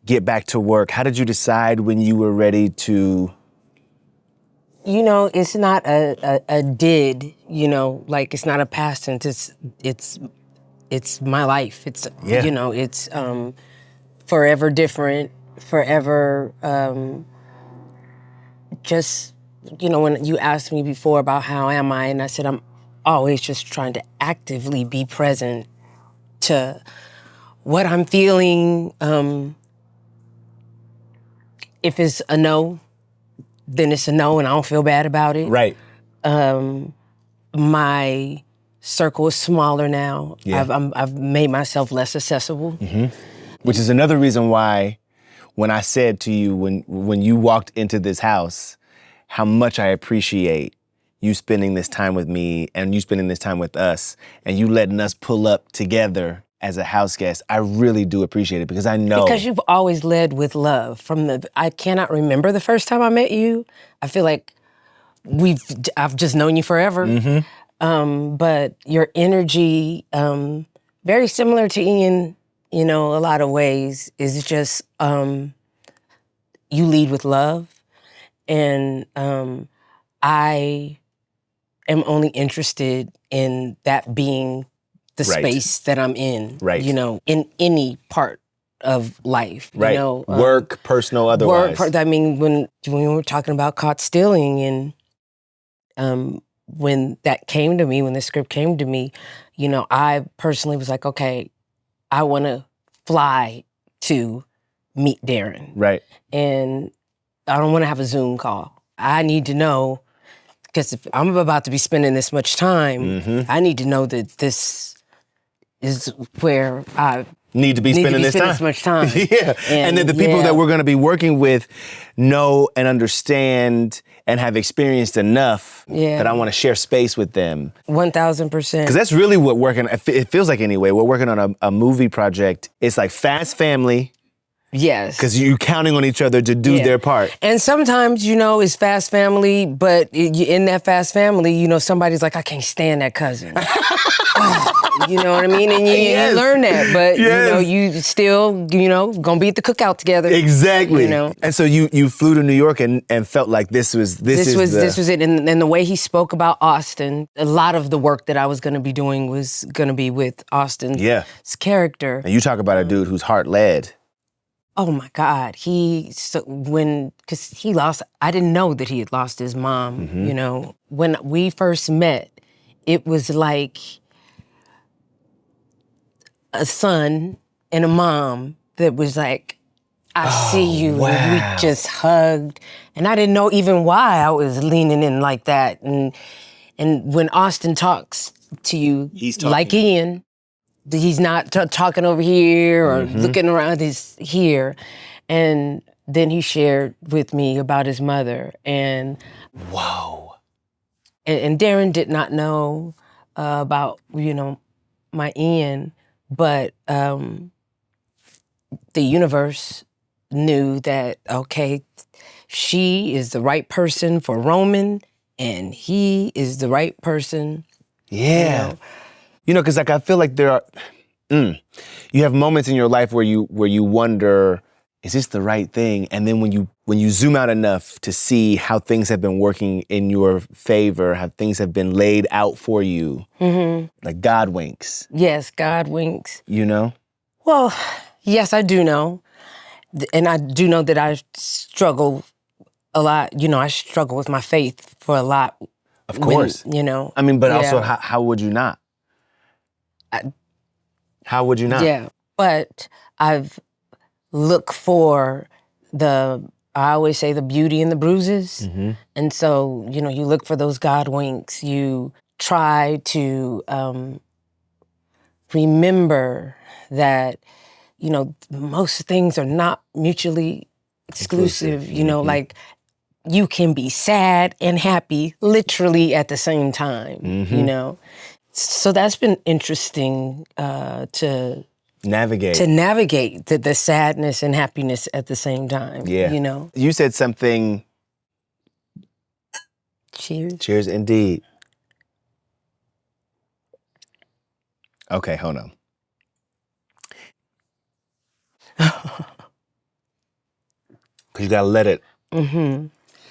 [SPEAKER 2] get back to work? How did you decide when you were ready to?
[SPEAKER 1] You know, it's not a did, you know, like it's not a past tense, it's my life. It's,
[SPEAKER 2] Yeah.
[SPEAKER 1] you know, it's forever different, forever just, you know, when you asked me before about how am I, and I said always just trying to actively be present to what I'm feeling. If it's a no, then it's a no and I don't feel bad about it.
[SPEAKER 2] Right.
[SPEAKER 1] My circle is smaller now.
[SPEAKER 2] Yeah.
[SPEAKER 1] I've made myself less accessible.
[SPEAKER 2] Which is another reason why when I said to you when you walked into this house, how much I appreciate you spending this time with me and you spending this time with us and you letting us pull up together as a house guest. I really do appreciate it because I know.
[SPEAKER 1] Because you've always led with love. I cannot remember the first time I met you. I feel like I've just known you forever. But your energy, very similar to Ian, a lot of ways, is just you lead with love. And I am only interested in that being the
[SPEAKER 2] Right.
[SPEAKER 1] space that I'm in,
[SPEAKER 2] Right.
[SPEAKER 1] In any part of life,
[SPEAKER 2] Right. Work, personal, otherwise.
[SPEAKER 1] When we were talking about caught stealing and when that came to me, when the script came to me, I personally was like, okay, I want to fly to meet Darren.
[SPEAKER 2] Right.
[SPEAKER 1] And I don't want to have a Zoom call. I need to know, because if I'm about to be spending this much time, I need to know that this is where I
[SPEAKER 2] need to be spending this
[SPEAKER 1] much time.
[SPEAKER 2] Yeah. And that the people that we're going to be working with know and understand and have experienced enough that I want to share space with them.
[SPEAKER 1] 1,000%.
[SPEAKER 2] Because that's really what it feels like anyway. We're working on a movie project. It's like fast family.
[SPEAKER 1] Yes.
[SPEAKER 2] Because you're counting on each other to do their part.
[SPEAKER 1] And sometimes, it's fast family, but in that fast family, somebody's like, I can't stand that cousin. You know what I mean? And you learn that, but you still, gonna be at the cookout together.
[SPEAKER 2] Exactly. And so you flew to New York and felt like this was it.
[SPEAKER 1] And the way he spoke about Austin, a lot of the work that I was gonna be doing was gonna be with Austin's character.
[SPEAKER 2] And you talk about a dude whose heart led.
[SPEAKER 1] Oh my God, because he lost, I didn't know that he had lost his mom, When we first met, it was like a son and a mom that was like, I see you,
[SPEAKER 2] wow.
[SPEAKER 1] And we just hugged. And I didn't know even why I was leaning in like that. And when Austin talks to you, like Ian, he's not talking over here or looking around, he's here. And then he shared with me about his mother. And
[SPEAKER 2] whoa.
[SPEAKER 1] And Darren did not know about, my Ian, but the universe knew that, okay, she is the right person for Roman and he is the right person.
[SPEAKER 2] Yeah. Because I feel like there are, you have moments in your life where you wonder, is this the right thing? And then when you zoom out enough to see how things have been working in your favor, how things have been laid out for you, like God winks.
[SPEAKER 1] Yes, God winks.
[SPEAKER 2] Well,
[SPEAKER 1] yes, I do know. And I do know that I struggle a lot. I struggle with my faith for a lot.
[SPEAKER 2] Of course. But also, how would you not? How would you not?
[SPEAKER 1] Yeah, but I've looked for I always say the beauty in the bruises. And so, you look for those God winks. You try to remember that, most things are not mutually exclusive. Like you can be sad and happy literally at the same time, So that's been interesting to
[SPEAKER 2] navigate.
[SPEAKER 1] The sadness and happiness at the same time.
[SPEAKER 2] Yeah. You said something.
[SPEAKER 1] Cheers.
[SPEAKER 2] Cheers indeed. Okay, hold on. Because you gotta let it.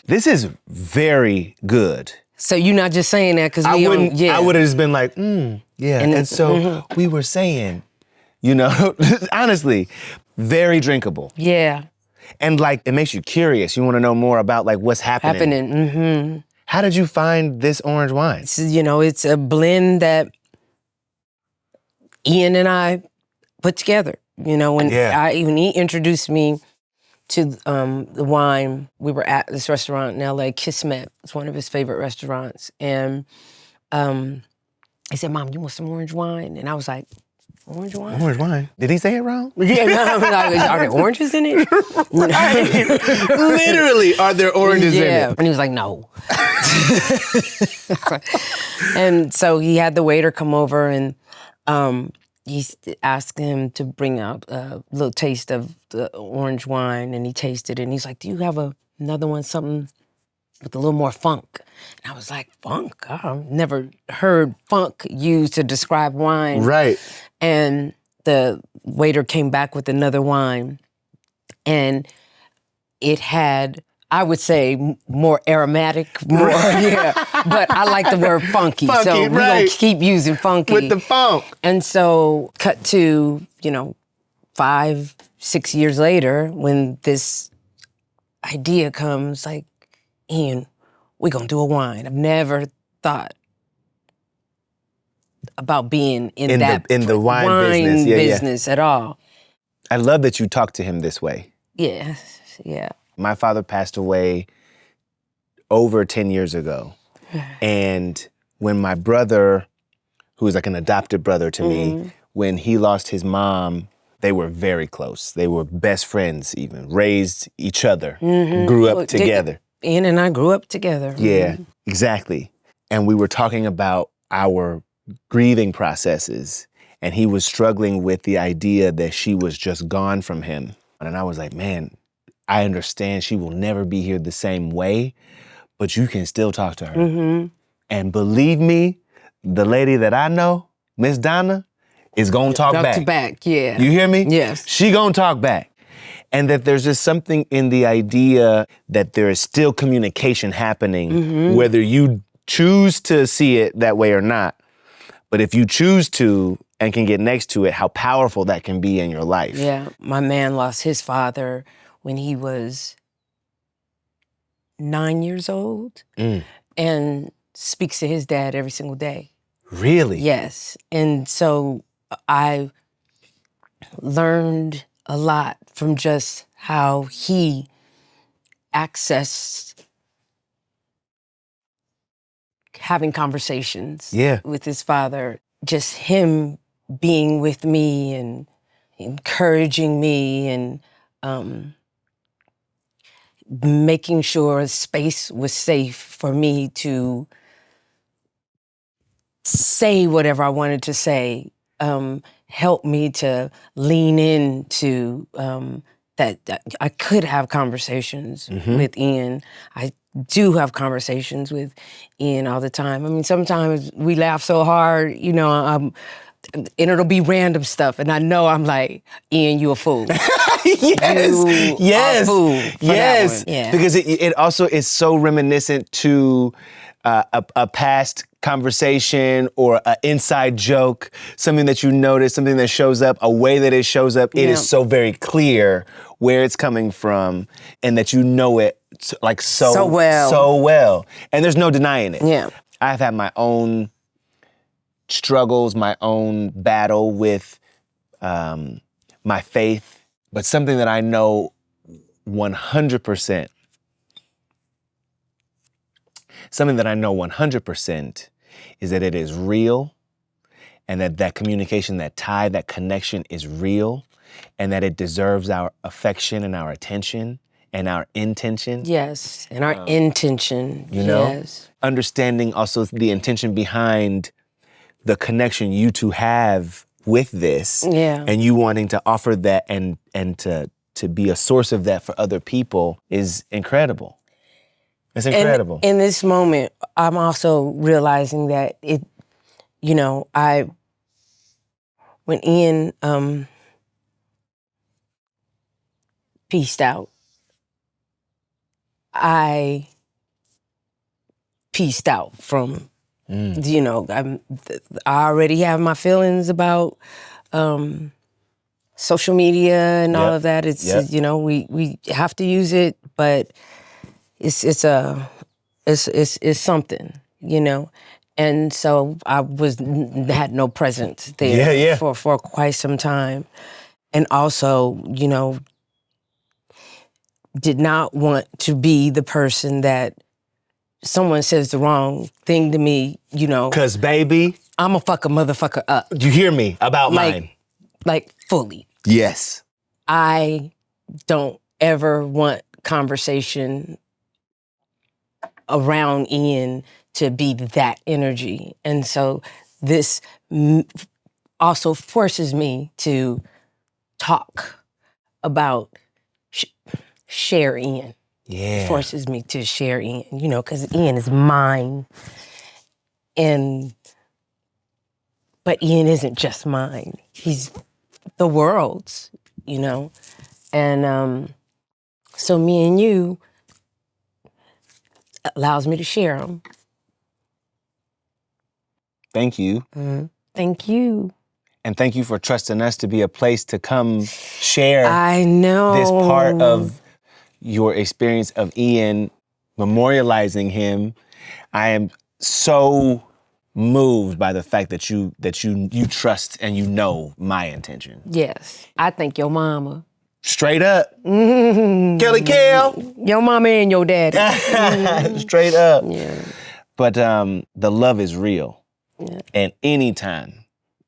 [SPEAKER 2] This is very good.
[SPEAKER 1] So you're not just saying that because
[SPEAKER 2] I would have just been like, yeah. And so we were saying, honestly, very drinkable.
[SPEAKER 1] Yeah.
[SPEAKER 2] And like, it makes you curious. You want to know more about like what's happening. How did you find this orange wine?
[SPEAKER 1] It's a blend that Ian and I put together. When he introduced me to the wine, we were at this restaurant in LA, Kismet. It's one of his favorite restaurants. And he said, Mom, you want some orange wine? And I was like, orange wine?
[SPEAKER 2] Orange wine. Did he say it wrong?
[SPEAKER 1] Yeah, no, I was like, are there oranges in it?
[SPEAKER 2] Right. Literally, are there oranges in it?
[SPEAKER 1] And he was like, no. And so he had the waiter come over and he asked him to bring out a little taste of the orange wine, and he tasted it, and he's like, do you have another one, something with a little more funk? And I was like, funk? I've never heard funk used to describe wine.
[SPEAKER 2] Right.
[SPEAKER 1] And the waiter came back with another wine, and it had, I would say, more aromatic, but I like the word funky. So we're going to keep using funky.
[SPEAKER 2] With the funk.
[SPEAKER 1] And so cut to, 5-6 years later, when this idea comes, like, Ian, we're going to do a wine. I've never thought about being in
[SPEAKER 2] the wine
[SPEAKER 1] business at all.
[SPEAKER 2] I love that you talk to him this way.
[SPEAKER 1] Yeah.
[SPEAKER 2] My father passed away over 10 years ago. And when my brother, who is like an adopted brother to me, when he lost his mom, they were very close. They were best friends even, raised each other, grew up together.
[SPEAKER 1] Ian and I grew up together.
[SPEAKER 2] Yeah, exactly. And we were talking about our grieving processes, and he was struggling with the idea that she was just gone from him. And I was like, man, I understand she will never be here the same way, but you can still talk to her. And believe me, the lady that I know, Miss Donna, is gonna talk back.
[SPEAKER 1] To back, yeah.
[SPEAKER 2] You hear me?
[SPEAKER 1] Yes.
[SPEAKER 2] She gonna talk back. And that there's just something in the idea that there is still communication happening, whether you choose to see it that way or not. But if you choose to and can get next to it, how powerful that can be in your life.
[SPEAKER 1] Yeah, my man lost his father when he was 9 years old and speaks to his dad every single day.
[SPEAKER 2] Really?
[SPEAKER 1] Yes. And so I learned a lot from just how he accessed having conversations with his father. Just him being with me and encouraging me and making sure space was safe for me to say whatever I wanted to say, helped me to lean into that I could have conversations with Ian. I do have conversations with Ian all the time. I mean, sometimes we laugh so hard, and it'll be random stuff, and I know I'm like, Ian, you a fool.
[SPEAKER 2] Yes.
[SPEAKER 1] A fool for that one. Yeah.
[SPEAKER 2] Because it also is so reminiscent to a past conversation or an inside joke, something that you notice, something that shows up, a way that it shows up. It is so very clear where it's coming from, and that you know it like so well. And there's no denying it.
[SPEAKER 1] Yeah.
[SPEAKER 2] I've had my own struggles, my own battle with my faith, but something that I know 100%, is that it is real, and that communication, that tie, that connection is real, and that it deserves our affection and our attention and our intention.
[SPEAKER 1] Yes, and our intention.
[SPEAKER 2] Yes. Understanding also the intention behind the connection you two have with this, and you wanting to offer that and to be a source of that for other people is incredible. It's incredible.
[SPEAKER 1] And in this moment, I'm also realizing that when Ian peaced out, I pieced out from, I already have my feelings about social media and all of that. It's, we have to use it, but it's a is something, you know. And so I had no presence there for quite some time. And also, you know, did not want to be the person that someone says the wrong thing to me, you know.
[SPEAKER 2] 'Cause baby,
[SPEAKER 1] I'm a fuck a motherfucker up.
[SPEAKER 2] you hear me about mine.
[SPEAKER 1] Like fully.
[SPEAKER 2] Yes.
[SPEAKER 1] I don't ever want conversation around Ian to be that energy. And so this also forces me to talk about share Ian.
[SPEAKER 2] Yeah.
[SPEAKER 1] Forces me to share Ian, you know, because Ian is mine. But Ian isn't just mine. He's the world's, you know. And so MianU allows me to share them.
[SPEAKER 2] Thank you.
[SPEAKER 1] Thank you.
[SPEAKER 2] And thank you for trusting us to be a place to come share
[SPEAKER 1] I know
[SPEAKER 2] this part of your experience of Ian, memorializing him. I am so moved by the fact that you trust and you know my intention.
[SPEAKER 1] Yes. I thank your mama.
[SPEAKER 2] Straight up. Kelly Kale.
[SPEAKER 1] Your mama and your daddy.
[SPEAKER 2] Straight up.
[SPEAKER 1] Yeah.
[SPEAKER 2] But the love is real.
[SPEAKER 1] Yeah.
[SPEAKER 2] And anytime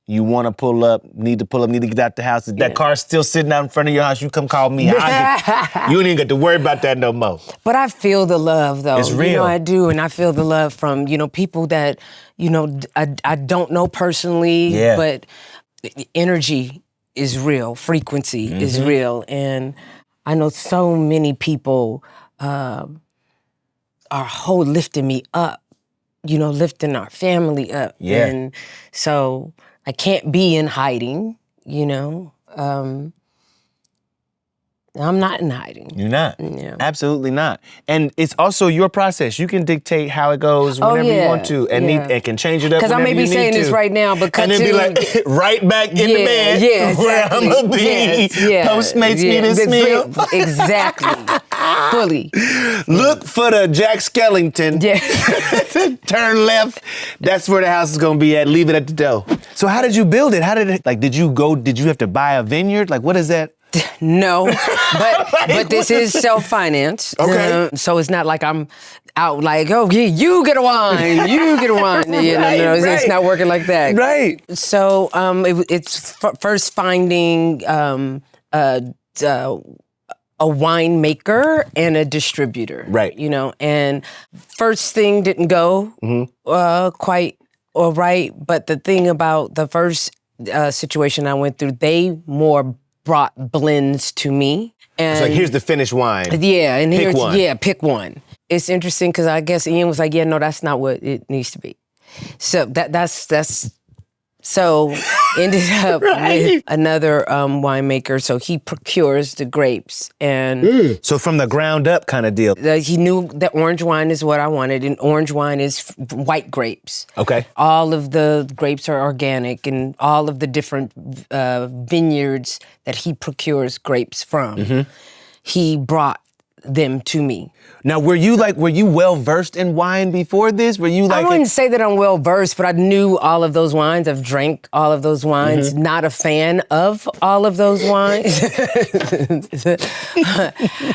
[SPEAKER 2] you want to pull up, need to get out the house, that car's still sitting out in front of your house, you come call me. You ain't even got to worry about that no more.
[SPEAKER 1] But I feel the love, though.
[SPEAKER 2] It's real.
[SPEAKER 1] You know, I do, and I feel the love from, you know, people that, you know, I don't know personally, but the energy is real, frequency is real, and I know so many people are lifting me up, you know, lifting our family up.
[SPEAKER 2] Yeah.
[SPEAKER 1] And so I can't be in hiding, you know. I'm not in hiding.
[SPEAKER 2] You're not.
[SPEAKER 1] Yeah.
[SPEAKER 2] Absolutely not. And it's also your process. You can dictate how it goes whenever you want to, and and can change it up.
[SPEAKER 1] Because I may be saying this right now, but
[SPEAKER 2] and then be like, right back in the bed
[SPEAKER 1] exactly.
[SPEAKER 2] where I'm gonna be. Postmates me this meal.
[SPEAKER 1] Exactly. Fully.
[SPEAKER 2] Look for the Jack Skellington.
[SPEAKER 1] Yeah.
[SPEAKER 2] Turn left. That's where the house is gonna be at. Leave it at the door. So how did you build it? Did you have to buy a vineyard? Like, what is that?
[SPEAKER 1] No, but this is self-financed.
[SPEAKER 2] Okay.
[SPEAKER 1] So it's not like I'm out like, oh, yeah, you get a wine, you get a wine. It's not working like that.
[SPEAKER 2] Right.
[SPEAKER 1] So it's first finding a winemaker and a distributor.
[SPEAKER 2] Right.
[SPEAKER 1] You know, and first thing didn't go quite all right. But the thing about the first situation I went through, they more brought blends to me. And
[SPEAKER 2] it's like, here's the finished wine.
[SPEAKER 1] Yeah, and
[SPEAKER 2] pick one.
[SPEAKER 1] Yeah, pick one. It's interesting because I guess Ian was like, yeah, no, that's not what it needs to be. So that's so ended up with another winemaker. So he procures the grapes and
[SPEAKER 2] so from the ground up kind of deal.
[SPEAKER 1] He knew that orange wine is what I wanted, and orange wine is white grapes.
[SPEAKER 2] Okay.
[SPEAKER 1] All of the grapes are organic, and all of the different vineyards that he procures grapes from, he brought them to me.
[SPEAKER 2] Now, were you well versed in wine before this? Were you like?
[SPEAKER 1] I wouldn't say that I'm well versed, but I knew all of those wines. I've drank all of those wines. Not a fan of all of those wines.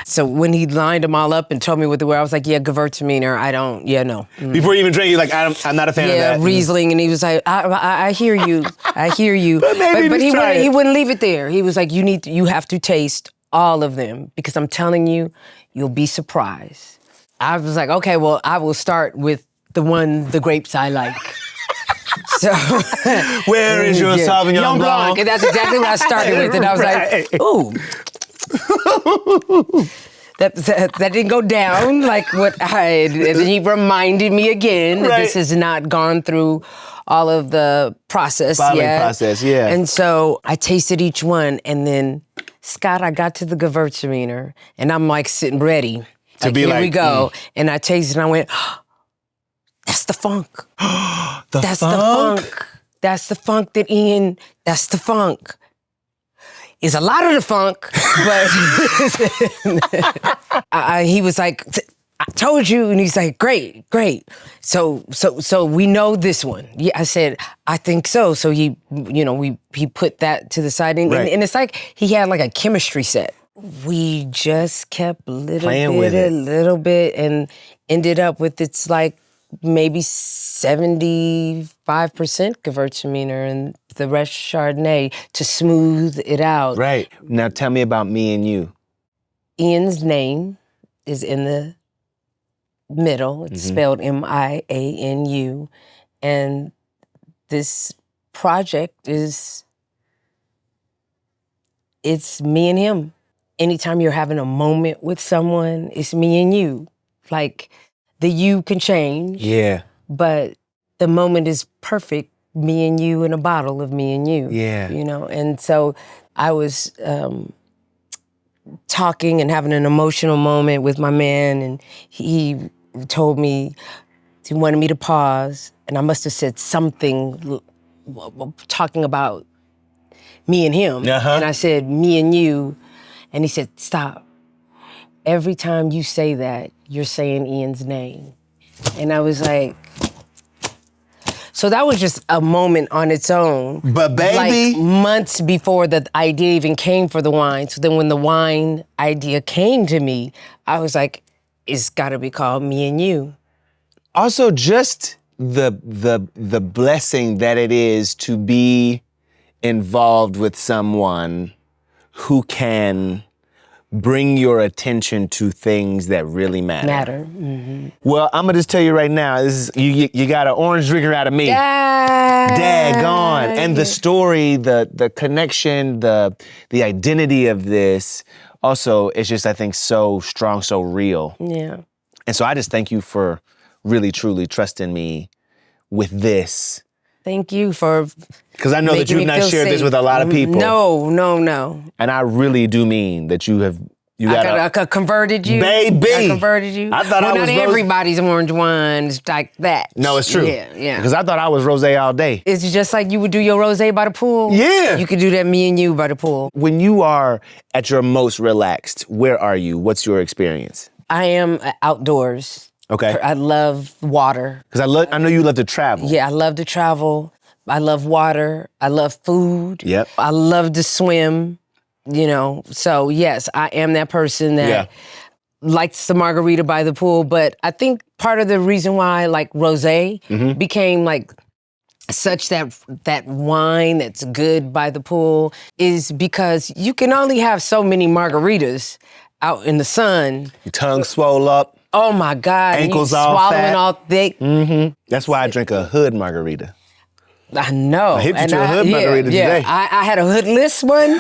[SPEAKER 1] So when he lined them all up and told me what they were, I was like, yeah, Gewürztraminer. No.
[SPEAKER 2] Before you even drink, you're like, I'm not a fan of that.
[SPEAKER 1] Yeah, Riesling, and he was like, I hear you, I hear you.
[SPEAKER 2] But maybe
[SPEAKER 1] he wouldn't leave it there. He was like, you have to taste all of them because I'm telling you, you'll be surprised. I was like, okay, well, I will start with the grapes I like. So,
[SPEAKER 2] where is your Sauvignon Blanc?
[SPEAKER 1] And that's exactly what I started with. And I was like, ooh. That didn't go down like what and then he reminded me again that this has not gone through all of the process
[SPEAKER 2] Bottling
[SPEAKER 1] yet.
[SPEAKER 2] process, yeah.
[SPEAKER 1] And so I tasted each one, and then, Scott, I got to the Gewürztraminer, and I'm like sitting ready.
[SPEAKER 2] To be
[SPEAKER 1] here
[SPEAKER 2] like,
[SPEAKER 1] we go. And I tasted and I went, that's the funk. That's the funk. That's the funk that Ian, that's the funk. It's a lot of the funk, but he was like, I told you. And he's like, great. So we know this one. Yeah, I said, I think so. So he put that to the side. And,
[SPEAKER 2] Right.
[SPEAKER 1] and it's like he had like a chemistry set. We just kept
[SPEAKER 2] Playing with it.
[SPEAKER 1] a little bit, and ended up with it's like maybe 75% Gewürztraminer and the rest Chardonnay to smooth it out.
[SPEAKER 2] Right. Now tell me about MianU.
[SPEAKER 1] Ian's name is in the middle. It's spelled MianU. And this project it's me and him. Anytime you're having a moment with someone, it's me and you. Like, the you can change.
[SPEAKER 2] Yeah.
[SPEAKER 1] But the moment is perfect, me and you in a bottle of me and you.
[SPEAKER 2] Yeah.
[SPEAKER 1] And so I was talking and having an emotional moment with my man, and he told me he wanted me to pause, and I must have said something talking about me and him.
[SPEAKER 2] Uh-huh.
[SPEAKER 1] And I said, me and you, and he said, stop. Every time you say that, you're saying Ian's name. And I was like, so that was just a moment on its own.
[SPEAKER 2] But baby.
[SPEAKER 1] Like months before the idea even came for the wine. So then when the wine idea came to me, I was like, it's gotta be called Me and You.
[SPEAKER 2] Also, just the blessing that it is to be involved with someone who can bring your attention to things that really matter.
[SPEAKER 1] Mm-hmm.
[SPEAKER 2] Well, I'm gonna just tell you right now, this is you got an orange drinker out of me. Daggone. And the story, the connection, the identity of this also is just, I think, so strong, so real.
[SPEAKER 1] Yeah.
[SPEAKER 2] And so I just thank you for really, truly trusting me with this.
[SPEAKER 1] Thank you for
[SPEAKER 2] Because I know that
[SPEAKER 1] making
[SPEAKER 2] you've
[SPEAKER 1] me
[SPEAKER 2] not
[SPEAKER 1] feel
[SPEAKER 2] shared this
[SPEAKER 1] safe.
[SPEAKER 2] with a lot of people.
[SPEAKER 1] No.
[SPEAKER 2] And I really do mean that you
[SPEAKER 1] I converted you.
[SPEAKER 2] Baby.
[SPEAKER 1] I converted you.
[SPEAKER 2] I thought I was
[SPEAKER 1] not everybody's orange wines like that.
[SPEAKER 2] No, it's true.
[SPEAKER 1] Yeah.
[SPEAKER 2] Because I thought I was rosé all day.
[SPEAKER 1] It's just like you would do your rosé by the pool.
[SPEAKER 2] Yeah.
[SPEAKER 1] You could do that Me and You by the pool.
[SPEAKER 2] When you are at your most relaxed, where are you? What's your experience?
[SPEAKER 1] I am outdoors.
[SPEAKER 2] Okay.
[SPEAKER 1] I love water.
[SPEAKER 2] Because I know you love to travel.
[SPEAKER 1] Yeah, I love to travel. I love water. I love food.
[SPEAKER 2] Yep.
[SPEAKER 1] I love to swim. So yes, I am that person that likes the margarita by the pool. But I think part of the reason why like rosé became like such that wine that's good by the pool is because you can only have so many margaritas out in the sun.
[SPEAKER 2] Your tongue swole up.
[SPEAKER 1] Oh my God.
[SPEAKER 2] Ankles
[SPEAKER 1] you
[SPEAKER 2] all
[SPEAKER 1] swallowing
[SPEAKER 2] fat.
[SPEAKER 1] all thick.
[SPEAKER 2] That's why I drink a hood margarita.
[SPEAKER 1] I know.
[SPEAKER 2] I hit you to a hood margarita today.
[SPEAKER 1] I had a hoodless one.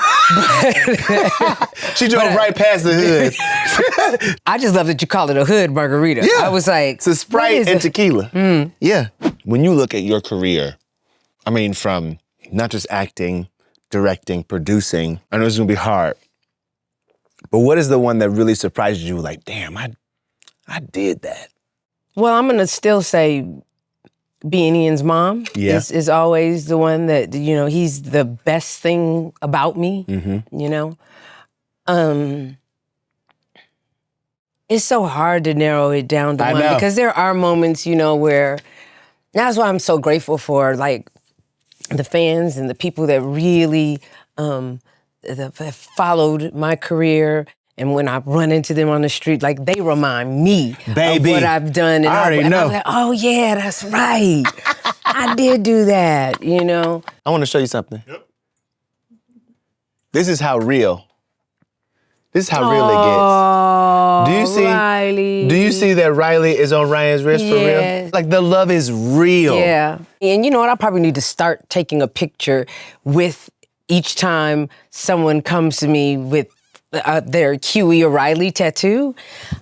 [SPEAKER 2] She drove right past the hood.
[SPEAKER 1] I just love that you call it a hood margarita.
[SPEAKER 2] Yeah.
[SPEAKER 1] I was like,
[SPEAKER 2] it's a Sprite and tequila. Yeah. When you look at your career, I mean, from not just acting, directing, producing, I know it's gonna be hard, but what is the one that really surprised you? Like, damn, I did that.
[SPEAKER 1] Well, I'm gonna still say being Ian's mom is always the one that, he's the best thing about me, It's so hard to narrow it down to
[SPEAKER 2] I
[SPEAKER 1] one
[SPEAKER 2] know.
[SPEAKER 1] because there are moments, where, that's why I'm so grateful for, like, the fans and the people that really that followed my career. And when I run into them on the street, like, they remind me
[SPEAKER 2] Baby,
[SPEAKER 1] of what I've done. And
[SPEAKER 2] I already know.
[SPEAKER 1] I'm like, oh yeah, that's right. I did do that,
[SPEAKER 2] I want to show you something. Yep. This is how real. This is how real it gets. Do you see?
[SPEAKER 1] Riley.
[SPEAKER 2] Do you see that Riley is on Ryan's wrist for
[SPEAKER 1] Yeah.
[SPEAKER 2] real? Like, the love is real.
[SPEAKER 1] Yeah. And you know what? I probably need to start taking a picture with each time someone comes to me with their Huey O'Reilly tattoo.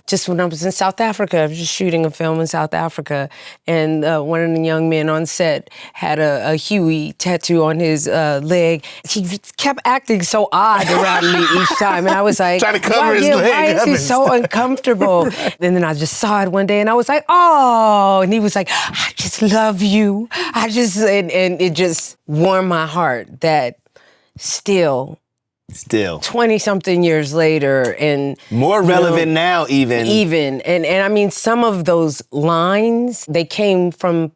[SPEAKER 1] Just when I was in South Africa, I was just shooting a film in South Africa, and one of the young men on set had a Huey tattoo on his leg. He kept acting so odd around me each time, and I was like,
[SPEAKER 2] trying to cover his leg.
[SPEAKER 1] why is he so uncomfortable? And then I just saw it one day, and I was like, oh, and he was like, I just love you. And it just warmed my heart that still
[SPEAKER 2] Still.
[SPEAKER 1] 20-something years later, and
[SPEAKER 2] More relevant now, even.
[SPEAKER 1] And I mean, some of those lines, they came from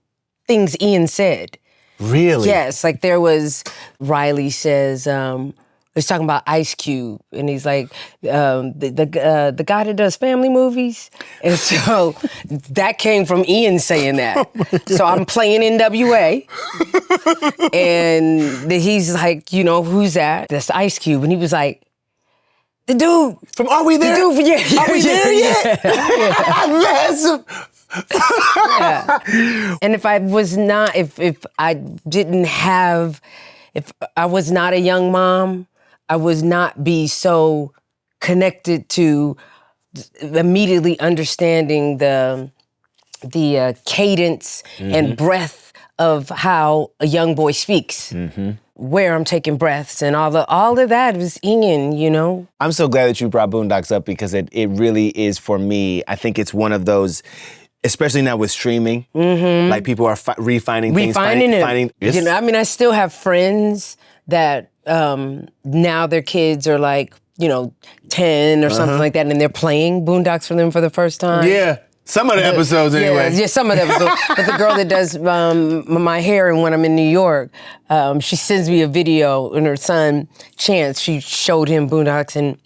[SPEAKER 1] things Ian said.
[SPEAKER 2] Really?
[SPEAKER 1] Yes, like there was, Riley says, he's talking about Ice Cube, and he's like, the guy that does family movies. And so that came from Ian saying that. So I'm playing NWA, and he's like, you know, who's that? That's Ice Cube. And he was like, the dude.
[SPEAKER 2] From Are We There?
[SPEAKER 1] The dude, yeah.
[SPEAKER 2] Are we there yet? Massive.
[SPEAKER 1] Yeah. And if I was not, if I didn't have, if I was not a young mom, I would not be so connected to immediately understanding the cadence and breath of how a young boy speaks. Where I'm taking breaths and all of that is Ian, you know.
[SPEAKER 2] I'm so glad that you brought Boondocks up because it really is, for me, I think it's one of those, especially now with streaming, like people are refining things.
[SPEAKER 1] Refining it.
[SPEAKER 2] Yes.
[SPEAKER 1] You know, I mean, I still have friends that now their kids are like, you know, 10 or something like that, and they're playing Boondocks for them for the first time.
[SPEAKER 2] Yeah. Some of the episodes, anyway.
[SPEAKER 1] Yeah, some of the episodes. But the girl that does my hair, and when I'm in New York, she sends me a video, and her son, Chance, she showed him Boondocks, and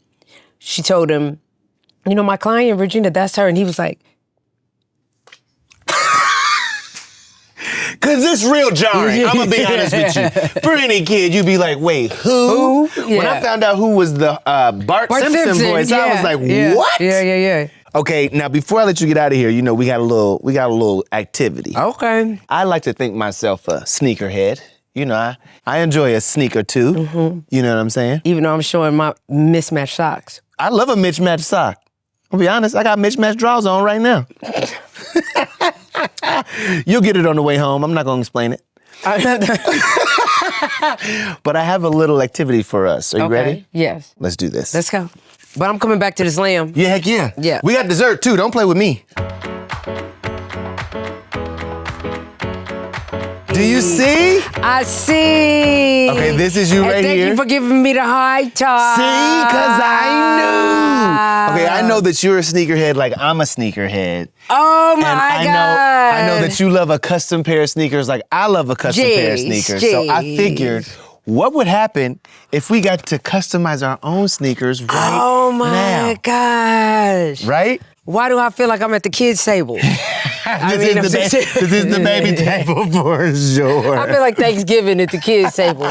[SPEAKER 1] she told him, you know, my client, Regina, that's her. And he was like,
[SPEAKER 2] Because it's real jarring. I'm going to be honest with you. For any kid, you'd be like, wait, who?
[SPEAKER 1] Yeah.
[SPEAKER 2] When I found out who was the Bart Simpson voice, I was like, what?
[SPEAKER 1] Yeah.
[SPEAKER 2] Okay, now before I let you get out of here, you know, we got a little activity.
[SPEAKER 1] Okay.
[SPEAKER 2] I like to think myself a sneakerhead. You know, I enjoy a sneaker too. You know what I'm saying?
[SPEAKER 1] Even though I'm showing my mismatched socks.
[SPEAKER 2] I love a mismatched sock. I'll be honest, I got mismatched drawers on right now. You'll get it on the way home. I'm not going to explain it. But I have a little activity for us. Are you ready?
[SPEAKER 1] Yes.
[SPEAKER 2] Let's do this.
[SPEAKER 1] Let's go. But I'm coming back to this lamb.
[SPEAKER 2] Yeah, heck yeah.
[SPEAKER 1] Yeah.
[SPEAKER 2] We got dessert too. Don't play with me. Do you see?
[SPEAKER 1] I see.
[SPEAKER 2] Okay, this is you
[SPEAKER 1] and
[SPEAKER 2] right
[SPEAKER 1] thank
[SPEAKER 2] here.
[SPEAKER 1] you for giving me the high top.
[SPEAKER 2] See, because I knew. Okay, I know that you're a sneakerhead like I'm a sneakerhead.
[SPEAKER 1] Oh my
[SPEAKER 2] And
[SPEAKER 1] God.
[SPEAKER 2] I know that you love a custom pair of sneakers like I love a custom pair of sneakers. So I figured, what would happen if we got to customize our own sneakers right now?
[SPEAKER 1] Oh my gosh.
[SPEAKER 2] Right?
[SPEAKER 1] Why do I feel like I'm at the kids' table?
[SPEAKER 2] This is the baby table for sure.
[SPEAKER 1] I feel like Thanksgiving at the kids' table.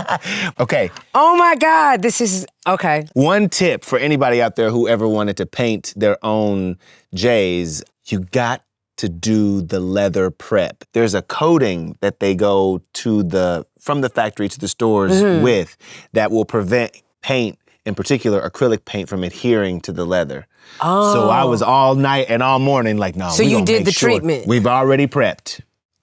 [SPEAKER 2] Okay.
[SPEAKER 1] Oh my God, this is, okay.
[SPEAKER 2] One tip for anybody out there who ever wanted to paint their own J's, you got to do the leather prep. There's a coating that they go to from the factory to the stores with that will prevent paint, in particular acrylic paint, from adhering to the leather.
[SPEAKER 1] Oh.
[SPEAKER 2] So I was all night and all morning like, no,
[SPEAKER 1] So
[SPEAKER 2] we
[SPEAKER 1] you
[SPEAKER 2] gonna
[SPEAKER 1] did
[SPEAKER 2] make
[SPEAKER 1] the
[SPEAKER 2] sure.
[SPEAKER 1] treatment.
[SPEAKER 2] We've already prepped.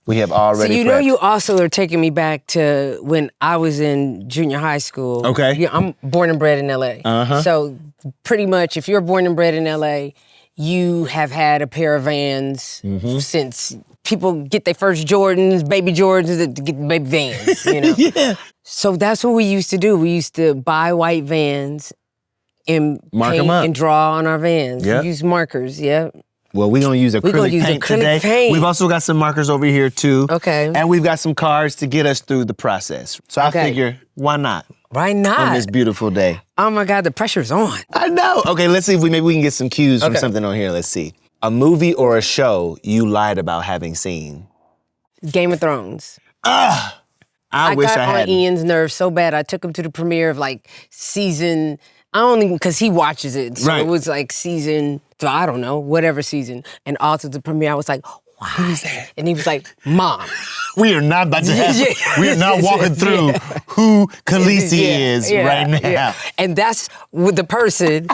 [SPEAKER 2] We have already
[SPEAKER 1] So you
[SPEAKER 2] prepped.
[SPEAKER 1] know you also are taking me back to when I was in junior high school.
[SPEAKER 2] Okay.
[SPEAKER 1] Yeah, I'm born and bred in LA. So pretty much if you're born and bred in LA, you have had a pair of Vans since people get their first Jordans, baby Jordans, to get baby Vans, you know?
[SPEAKER 2] Yeah.
[SPEAKER 1] So that's what we used to do. We used to buy white Vans and
[SPEAKER 2] Mark 'em
[SPEAKER 1] paint
[SPEAKER 2] up.
[SPEAKER 1] and draw on our Vans.
[SPEAKER 2] Yep.
[SPEAKER 1] Use markers, yeah.
[SPEAKER 2] Well, we're going to use acrylic
[SPEAKER 1] gonna use
[SPEAKER 2] paint
[SPEAKER 1] acrylic
[SPEAKER 2] today.
[SPEAKER 1] paint.
[SPEAKER 2] We've also got some markers over here too.
[SPEAKER 1] Okay.
[SPEAKER 2] And we've got some cards to get us through the process. So I
[SPEAKER 1] Okay.
[SPEAKER 2] figure, why not
[SPEAKER 1] Why
[SPEAKER 2] on
[SPEAKER 1] not?
[SPEAKER 2] this beautiful day?
[SPEAKER 1] Oh my God, the pressure's on.
[SPEAKER 2] I know. Okay, let's see if maybe we can get some cues from
[SPEAKER 1] Okay.
[SPEAKER 2] something on here. Let's see. A movie or a show you lied about having seen.
[SPEAKER 1] Game of Thrones.
[SPEAKER 2] I wish
[SPEAKER 1] got
[SPEAKER 2] I
[SPEAKER 1] on
[SPEAKER 2] hadn't.
[SPEAKER 1] Ian's nerves so bad. I took him to the premiere of like season, I don't even, because he watches it. So
[SPEAKER 2] Right.
[SPEAKER 1] it was like season, I don't know, whatever season. And all to the premiere, I was like, why? Who's that? And he was like, Mom.
[SPEAKER 2] We are not about to have,
[SPEAKER 1] Yeah.
[SPEAKER 2] we are not walking through who Khaleesi
[SPEAKER 1] Yeah,
[SPEAKER 2] is
[SPEAKER 1] yeah,
[SPEAKER 2] right now.
[SPEAKER 1] yeah. And that's with the person.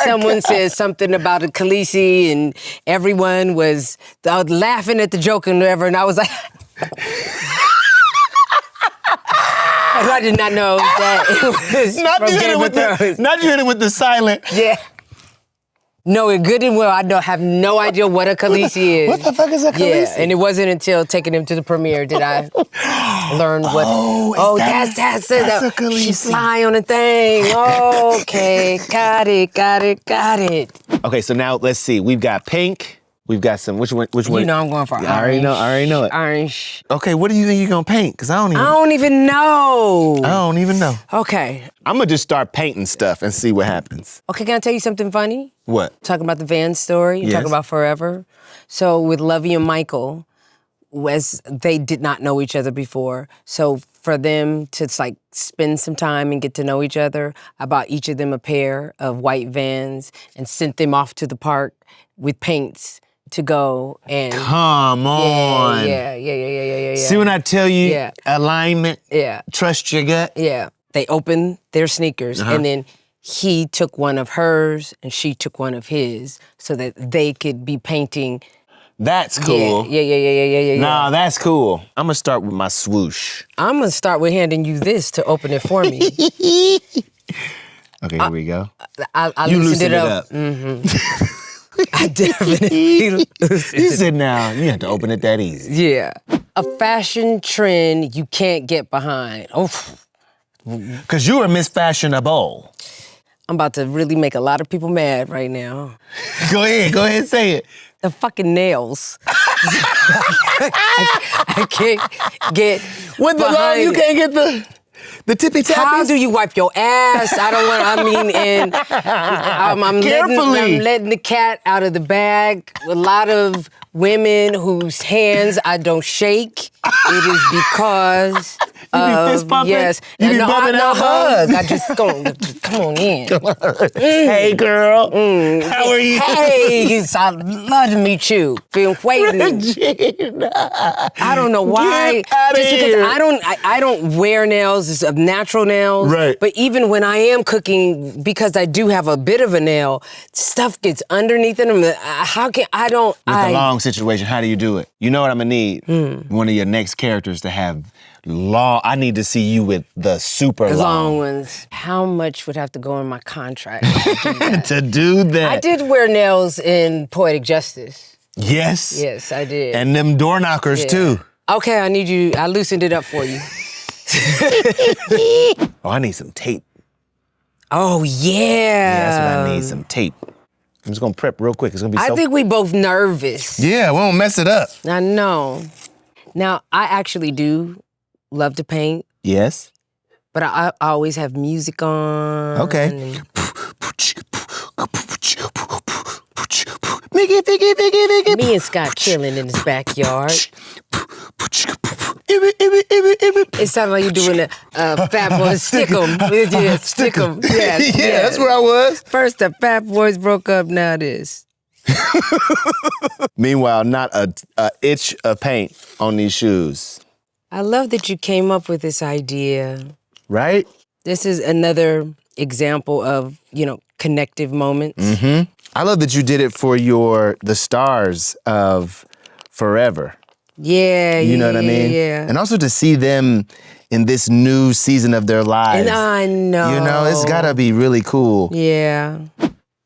[SPEAKER 1] Someone said something about a Khaleesi and everyone was laughing at the joke and whatever. And I was like, I did not know that it was
[SPEAKER 2] Not
[SPEAKER 1] from
[SPEAKER 2] you hit
[SPEAKER 1] Game
[SPEAKER 2] it
[SPEAKER 1] of
[SPEAKER 2] with
[SPEAKER 1] Thrones.
[SPEAKER 2] not you hit it with the silent.
[SPEAKER 1] Yeah. Knowing good and well, I have no idea what a Khaleesi is.
[SPEAKER 3] What the fuck is a Khaleesi?
[SPEAKER 1] Yeah, and it wasn't until taking him to the premiere did I learn what. That's
[SPEAKER 3] a Khaleesi.
[SPEAKER 1] She fly on a thing. Okay, got it.
[SPEAKER 2] Okay, so now let's see. We've got pink. We've got some. Which one?
[SPEAKER 1] You know I'm going for orange.
[SPEAKER 2] I already know it.
[SPEAKER 1] Orange.
[SPEAKER 3] Okay, what do you think you're gonna paint? Because I don't
[SPEAKER 1] even know. Okay.
[SPEAKER 2] I'm gonna just start painting stuff and see what happens.
[SPEAKER 1] Okay, can I tell you something funny?
[SPEAKER 2] What?
[SPEAKER 1] Talking about the Van story,
[SPEAKER 2] Yes.
[SPEAKER 1] talking about forever. So with Lovey and Michael, as they did not know each other before, so for them to like spend some time and get to know each other, I bought each of them a pair of white Vans and sent them off to the park with paints to go and
[SPEAKER 2] Come on.
[SPEAKER 1] Yeah.
[SPEAKER 2] See when I tell you
[SPEAKER 1] Yeah.
[SPEAKER 2] alignment?
[SPEAKER 1] Yeah.
[SPEAKER 2] Trust your gut?
[SPEAKER 1] Yeah. They opened their sneakers and then he took one of hers and she took one of his so that they could be painting.
[SPEAKER 2] That's cool.
[SPEAKER 1] Yeah.
[SPEAKER 2] Nah, that's cool. I'm gonna start with my swoosh.
[SPEAKER 1] I'm gonna start with handing you this to open it for me.
[SPEAKER 2] Okay, here we go.
[SPEAKER 1] I
[SPEAKER 2] You
[SPEAKER 1] loosened it up. I definitely loosened
[SPEAKER 2] You
[SPEAKER 1] it.
[SPEAKER 2] said now, you have to open it that easy.
[SPEAKER 1] Yeah. A fashion trend you can't get behind. Oh,
[SPEAKER 2] Cause you are Miss Fashionable.
[SPEAKER 1] I'm about to really make a lot of people mad right now.
[SPEAKER 2] Go ahead, say it.
[SPEAKER 1] The fucking nails. I can't get
[SPEAKER 2] With the long,
[SPEAKER 1] behind
[SPEAKER 2] you
[SPEAKER 1] it.
[SPEAKER 2] can't get the tippy tappies?
[SPEAKER 1] How do you wipe your ass? I'm
[SPEAKER 2] Carefully.
[SPEAKER 1] letting the cat out of the bag. A lot of women whose hands I don't shake. It is because
[SPEAKER 2] You be fist bumping?
[SPEAKER 1] yes.
[SPEAKER 2] You be
[SPEAKER 1] no,
[SPEAKER 2] bumping
[SPEAKER 1] no
[SPEAKER 2] elbows?
[SPEAKER 1] hug. I just come on in.
[SPEAKER 2] Hey, girl. How are you?
[SPEAKER 1] Hey, I love to meet you. Been waiting.
[SPEAKER 2] Regina.
[SPEAKER 1] I don't know why.
[SPEAKER 2] Get outta
[SPEAKER 1] Just because
[SPEAKER 2] here.
[SPEAKER 1] I don't wear nails, it's of natural nails.
[SPEAKER 2] Right.
[SPEAKER 1] But even when I am cooking, because I do have a bit of a nail, stuff gets underneath it. How can I don't?
[SPEAKER 2] With the long situation, how do you do it? You know what I'm gonna need? One of your next characters to have long. I need to see you with the super
[SPEAKER 1] long ones. How much would have to go in my contract to do that?
[SPEAKER 2] to do that.
[SPEAKER 1] I did wear nails in Poetic Justice.
[SPEAKER 2] Yes.
[SPEAKER 1] Yes, I did.
[SPEAKER 2] And them door knockers too.
[SPEAKER 1] Okay, I loosened it up for you.
[SPEAKER 2] Oh, I need some tape.
[SPEAKER 1] Oh, yeah.
[SPEAKER 2] Yeah, that's what I need, some tape. I'm just gonna prep real quick. It's gonna be
[SPEAKER 1] I think we both nervous.
[SPEAKER 2] Yeah, we won't mess it up.
[SPEAKER 1] I know. Now, I actually do love to paint,
[SPEAKER 2] Yes.
[SPEAKER 1] but I always have music on.
[SPEAKER 2] Okay.
[SPEAKER 1] and- Me and Scott chilling in his backyard. It sounded like you're doing a Fat Boys stick 'em. Yeah, stick 'em. Yes,
[SPEAKER 2] Yeah,
[SPEAKER 1] yes.
[SPEAKER 2] that's where I was.
[SPEAKER 1] First the Fat Boys broke up, now this.
[SPEAKER 2] Meanwhile, not a itch of paint on these shoes.
[SPEAKER 1] I love that you came up with this idea.
[SPEAKER 2] Right?
[SPEAKER 1] This is another example of, connective moments.
[SPEAKER 2] I love that you did it for the stars of Forever.
[SPEAKER 1] Yeah,
[SPEAKER 2] You know what I mean?
[SPEAKER 1] Yeah.
[SPEAKER 2] And also to see them in this new season of their lives.
[SPEAKER 1] And I know.
[SPEAKER 2] You know, it's gotta be really cool.
[SPEAKER 1] Yeah.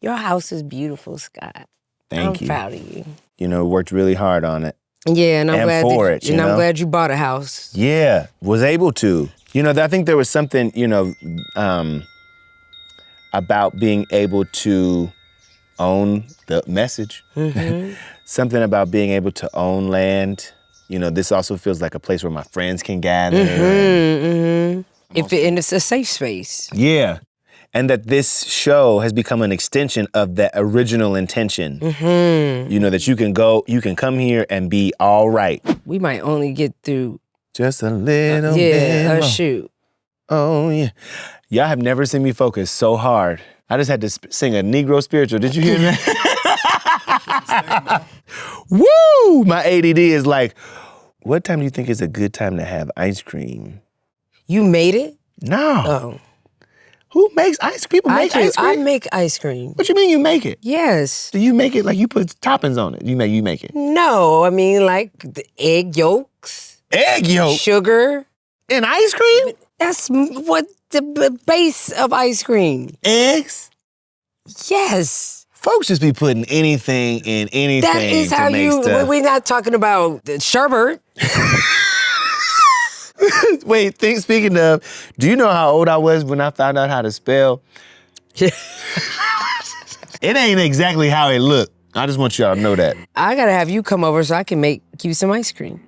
[SPEAKER 1] Your house is beautiful, Scott.
[SPEAKER 2] Thank you.
[SPEAKER 1] I'm proud of you.
[SPEAKER 2] Worked really hard on it.
[SPEAKER 1] Yeah, and I'm
[SPEAKER 2] And
[SPEAKER 1] glad
[SPEAKER 2] for
[SPEAKER 1] that,
[SPEAKER 2] it, you
[SPEAKER 1] and I'm
[SPEAKER 2] know?
[SPEAKER 1] glad you bought a house.
[SPEAKER 2] Yeah, was able to. I think there was something, about being able to own the message. Something about being able to own land. This also feels like a place where my friends can gather.
[SPEAKER 1] And it's a safe space.
[SPEAKER 2] Yeah. And that this show has become an extension of that original intention. That you can come here and be all right.
[SPEAKER 1] We might only get through
[SPEAKER 2] Just a little bit
[SPEAKER 1] a
[SPEAKER 2] more.
[SPEAKER 1] shoot.
[SPEAKER 2] Oh, yeah. Y'all have never seen me focus so hard. I just had to sing a Negro spiritual. Did you hear that? Woo! My ADD is like, what time do you think is a good time to have ice cream?
[SPEAKER 1] You made it?
[SPEAKER 2] No.
[SPEAKER 1] Oh.
[SPEAKER 2] Who makes ice cream? People make ice
[SPEAKER 1] I
[SPEAKER 2] cream?
[SPEAKER 1] make ice cream.
[SPEAKER 2] What you mean you make it?
[SPEAKER 1] Yes.
[SPEAKER 2] Do you make it like you put toppings on it? You make it.
[SPEAKER 1] No, I mean like the egg yolks,
[SPEAKER 2] Egg yolk
[SPEAKER 1] sugar.
[SPEAKER 2] in ice cream?
[SPEAKER 1] That's what the base of ice cream.
[SPEAKER 2] Eggs?
[SPEAKER 1] Yes.
[SPEAKER 3] Folks just be putting anything in anything
[SPEAKER 1] That is
[SPEAKER 3] to
[SPEAKER 1] how
[SPEAKER 3] make
[SPEAKER 1] you.
[SPEAKER 3] stuff.
[SPEAKER 1] We're not talking about Sherbert.
[SPEAKER 3] Wait, speaking of, do you know how old I was when I found out how to spell? It ain't exactly how it looked. I just want y'all to know that.
[SPEAKER 1] I gotta have you come over so I can make you some ice cream.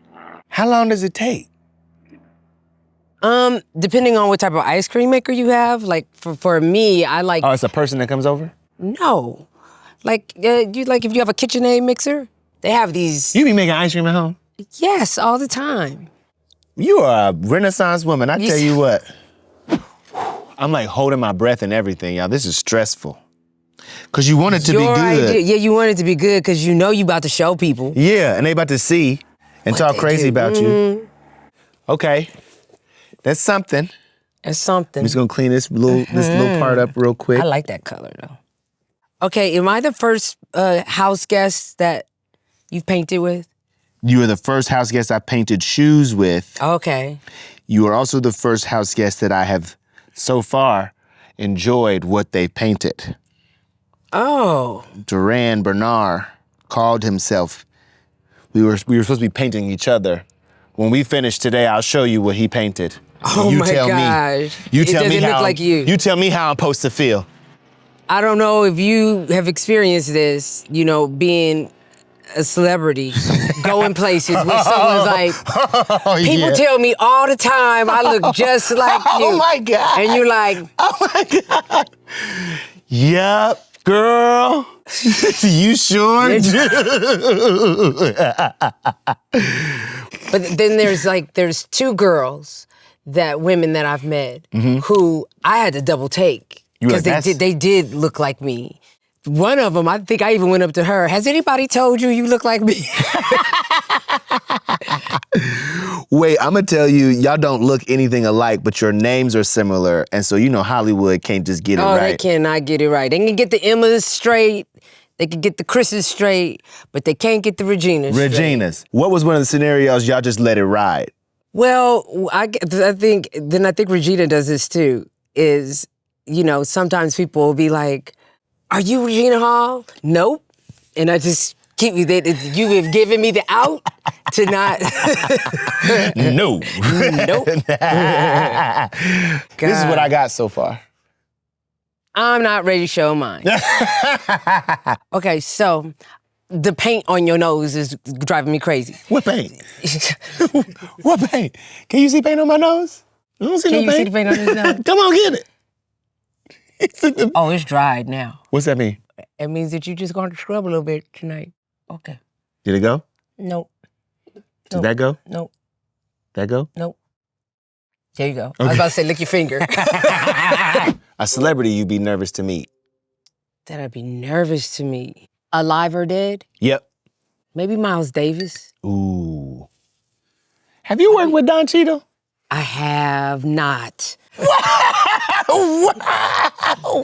[SPEAKER 3] How long does it take?
[SPEAKER 1] Depending on what type of ice cream maker you have, like for me, I like
[SPEAKER 3] Oh, it's a person that comes over?
[SPEAKER 1] no, like you like if you have a KitchenAid mixer, they have these.
[SPEAKER 3] You be making ice cream at home?
[SPEAKER 1] Yes, all the time.
[SPEAKER 3] You are a Renaissance woman. I tell you what. I'm like holding my breath and everything, y'all. This is stressful. Cause you want it to be good.
[SPEAKER 1] Idea. Yeah, you want it to be good because you know you about to show people.
[SPEAKER 3] Yeah, and they about to see and talk crazy about you. Okay. That's something.
[SPEAKER 1] That's something.
[SPEAKER 3] I'm just gonna clean this little part up real quick.
[SPEAKER 1] I like that color though. Okay, am I the first house guest that you've painted with?
[SPEAKER 3] You are the first house guest I painted shoes with.
[SPEAKER 1] Okay.
[SPEAKER 3] You are also the first house guest that I have so far enjoyed what they painted.
[SPEAKER 1] Oh.
[SPEAKER 3] Duran Bernard called himself. We were supposed to be painting each other. When we finish today, I'll show you what he painted.
[SPEAKER 1] Oh my gosh.
[SPEAKER 3] You tell me
[SPEAKER 1] It doesn't
[SPEAKER 3] how.
[SPEAKER 1] look like you.
[SPEAKER 3] You tell me how I'm supposed to feel.
[SPEAKER 1] I don't know if you have experienced this, you know, being a celebrity, going places where someone's like, people tell me all the time I look just like you.
[SPEAKER 3] Oh my God.
[SPEAKER 1] And you're like,
[SPEAKER 3] oh my God. Yep, girl. You sure do.
[SPEAKER 1] But then there's two girls women that I've met who I had to double take because they did look like me. One of them, I think I even went up to her. Has anybody told you look like me?
[SPEAKER 3] Wait, I'm gonna tell you, y'all don't look anything alike, but your names are similar, and so you know Hollywood can't just get it right.
[SPEAKER 1] Oh, they cannot get it right. They can get the Emmas straight, they can get the Chris's straight, but they can't get the Reginas straight.
[SPEAKER 3] Regina's. What was one of the scenarios y'all just let it ride?
[SPEAKER 1] Well, I think Regina does this too, is, you know, sometimes people will be like, are you Regina Hall? Nope. And I just keep you there. You have given me the out to not.
[SPEAKER 3] No.
[SPEAKER 1] Nope.
[SPEAKER 3] This is what I got so far.
[SPEAKER 1] I'm not ready to show mine. Okay, so the paint on your nose is driving me crazy.
[SPEAKER 3] What paint? What paint? Can you see paint on my nose? I don't see
[SPEAKER 1] Can
[SPEAKER 3] no
[SPEAKER 1] you
[SPEAKER 3] paint.
[SPEAKER 1] see the paint on his nose?
[SPEAKER 3] Come on, get it.
[SPEAKER 1] Oh, it's dried now.
[SPEAKER 3] What's that mean?
[SPEAKER 1] It means that you're just going to scrub a little bit tonight. Okay.
[SPEAKER 3] Did it go?
[SPEAKER 1] Nope.
[SPEAKER 3] Did that go?
[SPEAKER 1] Nope.
[SPEAKER 3] That go?
[SPEAKER 1] Nope. There you go. Okay. I was about to say, lick your finger.
[SPEAKER 3] A celebrity you'd be nervous to meet.
[SPEAKER 1] That I'd be nervous to meet. Alive or dead?
[SPEAKER 3] Yep.
[SPEAKER 1] Maybe Miles Davis.
[SPEAKER 3] Ooh. Have you worked with Don Cheadle?
[SPEAKER 1] I have not.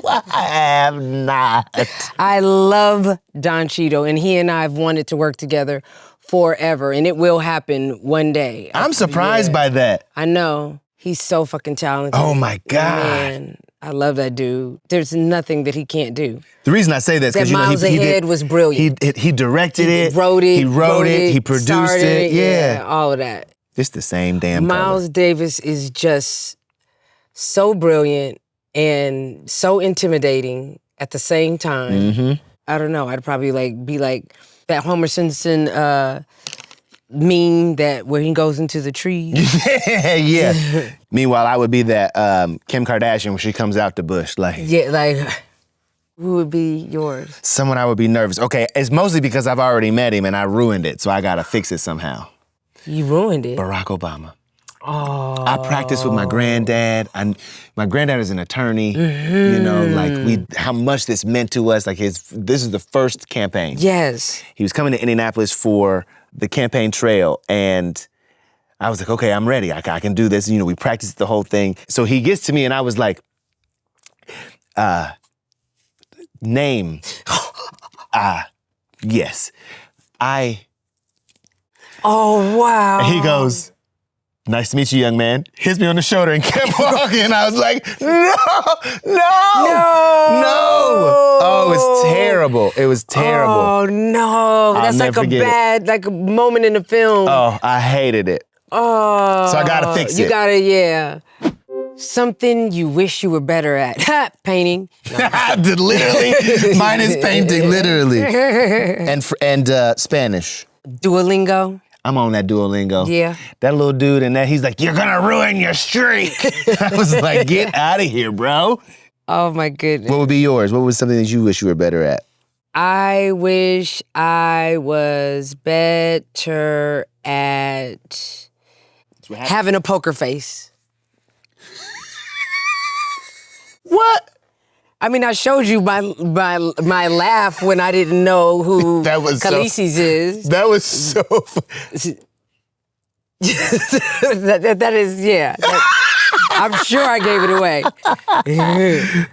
[SPEAKER 3] I have not.
[SPEAKER 1] I love Don Cheadle, and he and I have wanted to work together forever, and it will happen one day.
[SPEAKER 3] I'm surprised by that.
[SPEAKER 1] I know. He's so fucking talented.
[SPEAKER 3] Oh my God.
[SPEAKER 1] Man, I love that dude. There's nothing that he can't do.
[SPEAKER 3] The reason I say that is because
[SPEAKER 1] Miles Ahead was brilliant.
[SPEAKER 3] He directed it.
[SPEAKER 1] He wrote it.
[SPEAKER 3] He produced
[SPEAKER 1] started
[SPEAKER 3] it. Yeah.
[SPEAKER 1] all of that.
[SPEAKER 3] It's the same damn
[SPEAKER 1] Miles
[SPEAKER 3] color.
[SPEAKER 1] Davis is just so brilliant and so intimidating at the same time.
[SPEAKER 3] Mm-hmm.
[SPEAKER 1] I don't know. I'd probably be like that Homer Simpson meme where he goes into the trees.
[SPEAKER 3] Yeah. Meanwhile, I would be that Kim Kardashian when she comes out the bush.
[SPEAKER 1] Yeah, like, who would be yours?
[SPEAKER 3] Someone I would be nervous. Okay, it's mostly because I've already met him and I ruined it, so I gotta fix it somehow.
[SPEAKER 1] You ruined it.
[SPEAKER 3] Barack Obama.
[SPEAKER 1] Oh.
[SPEAKER 3] I practiced with my granddad. My granddad is an attorney. Mm-hmm. You know, like how much this meant to us. Like this is the first campaign.
[SPEAKER 1] Yes.
[SPEAKER 3] He was coming to Indianapolis for the campaign trail, and I was like, okay, I'm ready. I can do this. You know, we practiced the whole thing. So he gets to me, and I was like, name. Yes.
[SPEAKER 1] Oh, wow.
[SPEAKER 3] And he goes, Nice to meet you, young man. Hits me on the shoulder and kept walking. I was like, no. Oh, it was terrible. It was terrible.
[SPEAKER 1] Oh no, that's like a bad, like a moment in the film.
[SPEAKER 3] Oh, I hated it.
[SPEAKER 1] Oh.
[SPEAKER 3] So I gotta fix it.
[SPEAKER 1] You gotta, yeah. Something you wish you were better at. Painting.
[SPEAKER 3] Literally, mine is painting, literally. And Spanish.
[SPEAKER 1] Duolingo.
[SPEAKER 3] I'm on that Duolingo.
[SPEAKER 1] Yeah.
[SPEAKER 3] That little dude and that, he's like, you're gonna ruin your streak. I was like, get out of here, bro.
[SPEAKER 1] Oh my goodness.
[SPEAKER 3] What would be yours? What was something that you wish you were better at?
[SPEAKER 1] I wish I was better at having a poker face.
[SPEAKER 3] What?
[SPEAKER 1] I mean, I showed you my laugh when I didn't know who Khaleesi's is.
[SPEAKER 3] That was so
[SPEAKER 1] that is, yeah. I'm sure I gave it away.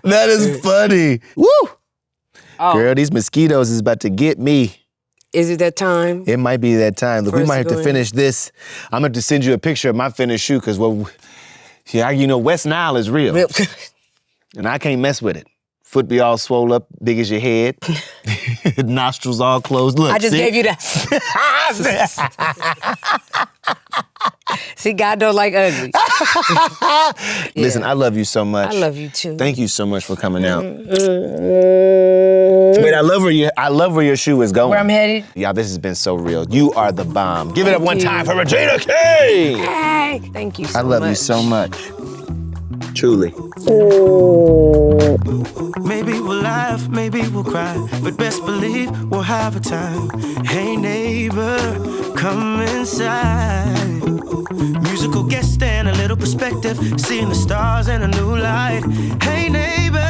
[SPEAKER 3] That is funny. Woo!
[SPEAKER 1] Oh.
[SPEAKER 3] Girl, these mosquitoes is about to get me.
[SPEAKER 1] Is it that time?
[SPEAKER 3] It might be that time. Look, we might have to finish this. I'm going to send you a picture of my finished shoe because, West Nile is real. And I can't mess with it. Foot be all swole up, big as your head. Nostrils all closed. Look,
[SPEAKER 1] I just gave you that. See, God don't like ugly.
[SPEAKER 3] Listen, I love you so much.
[SPEAKER 1] I love you too.
[SPEAKER 3] Thank you so much for coming out. Wait, I love where your shoe is going.
[SPEAKER 1] Where I'm headed?
[SPEAKER 3] Yeah, this has been so real. You are the bomb. Give it up one time for Regina King.
[SPEAKER 1] Hey, thank you so much.
[SPEAKER 3] I love you so much. Truly.
[SPEAKER 4] Maybe we'll laugh, maybe we'll cry, but best believe we'll have a time. Hey neighbor, come inside. Musical guest and a little perspective, seeing the stars in a new light. Hey neighbor,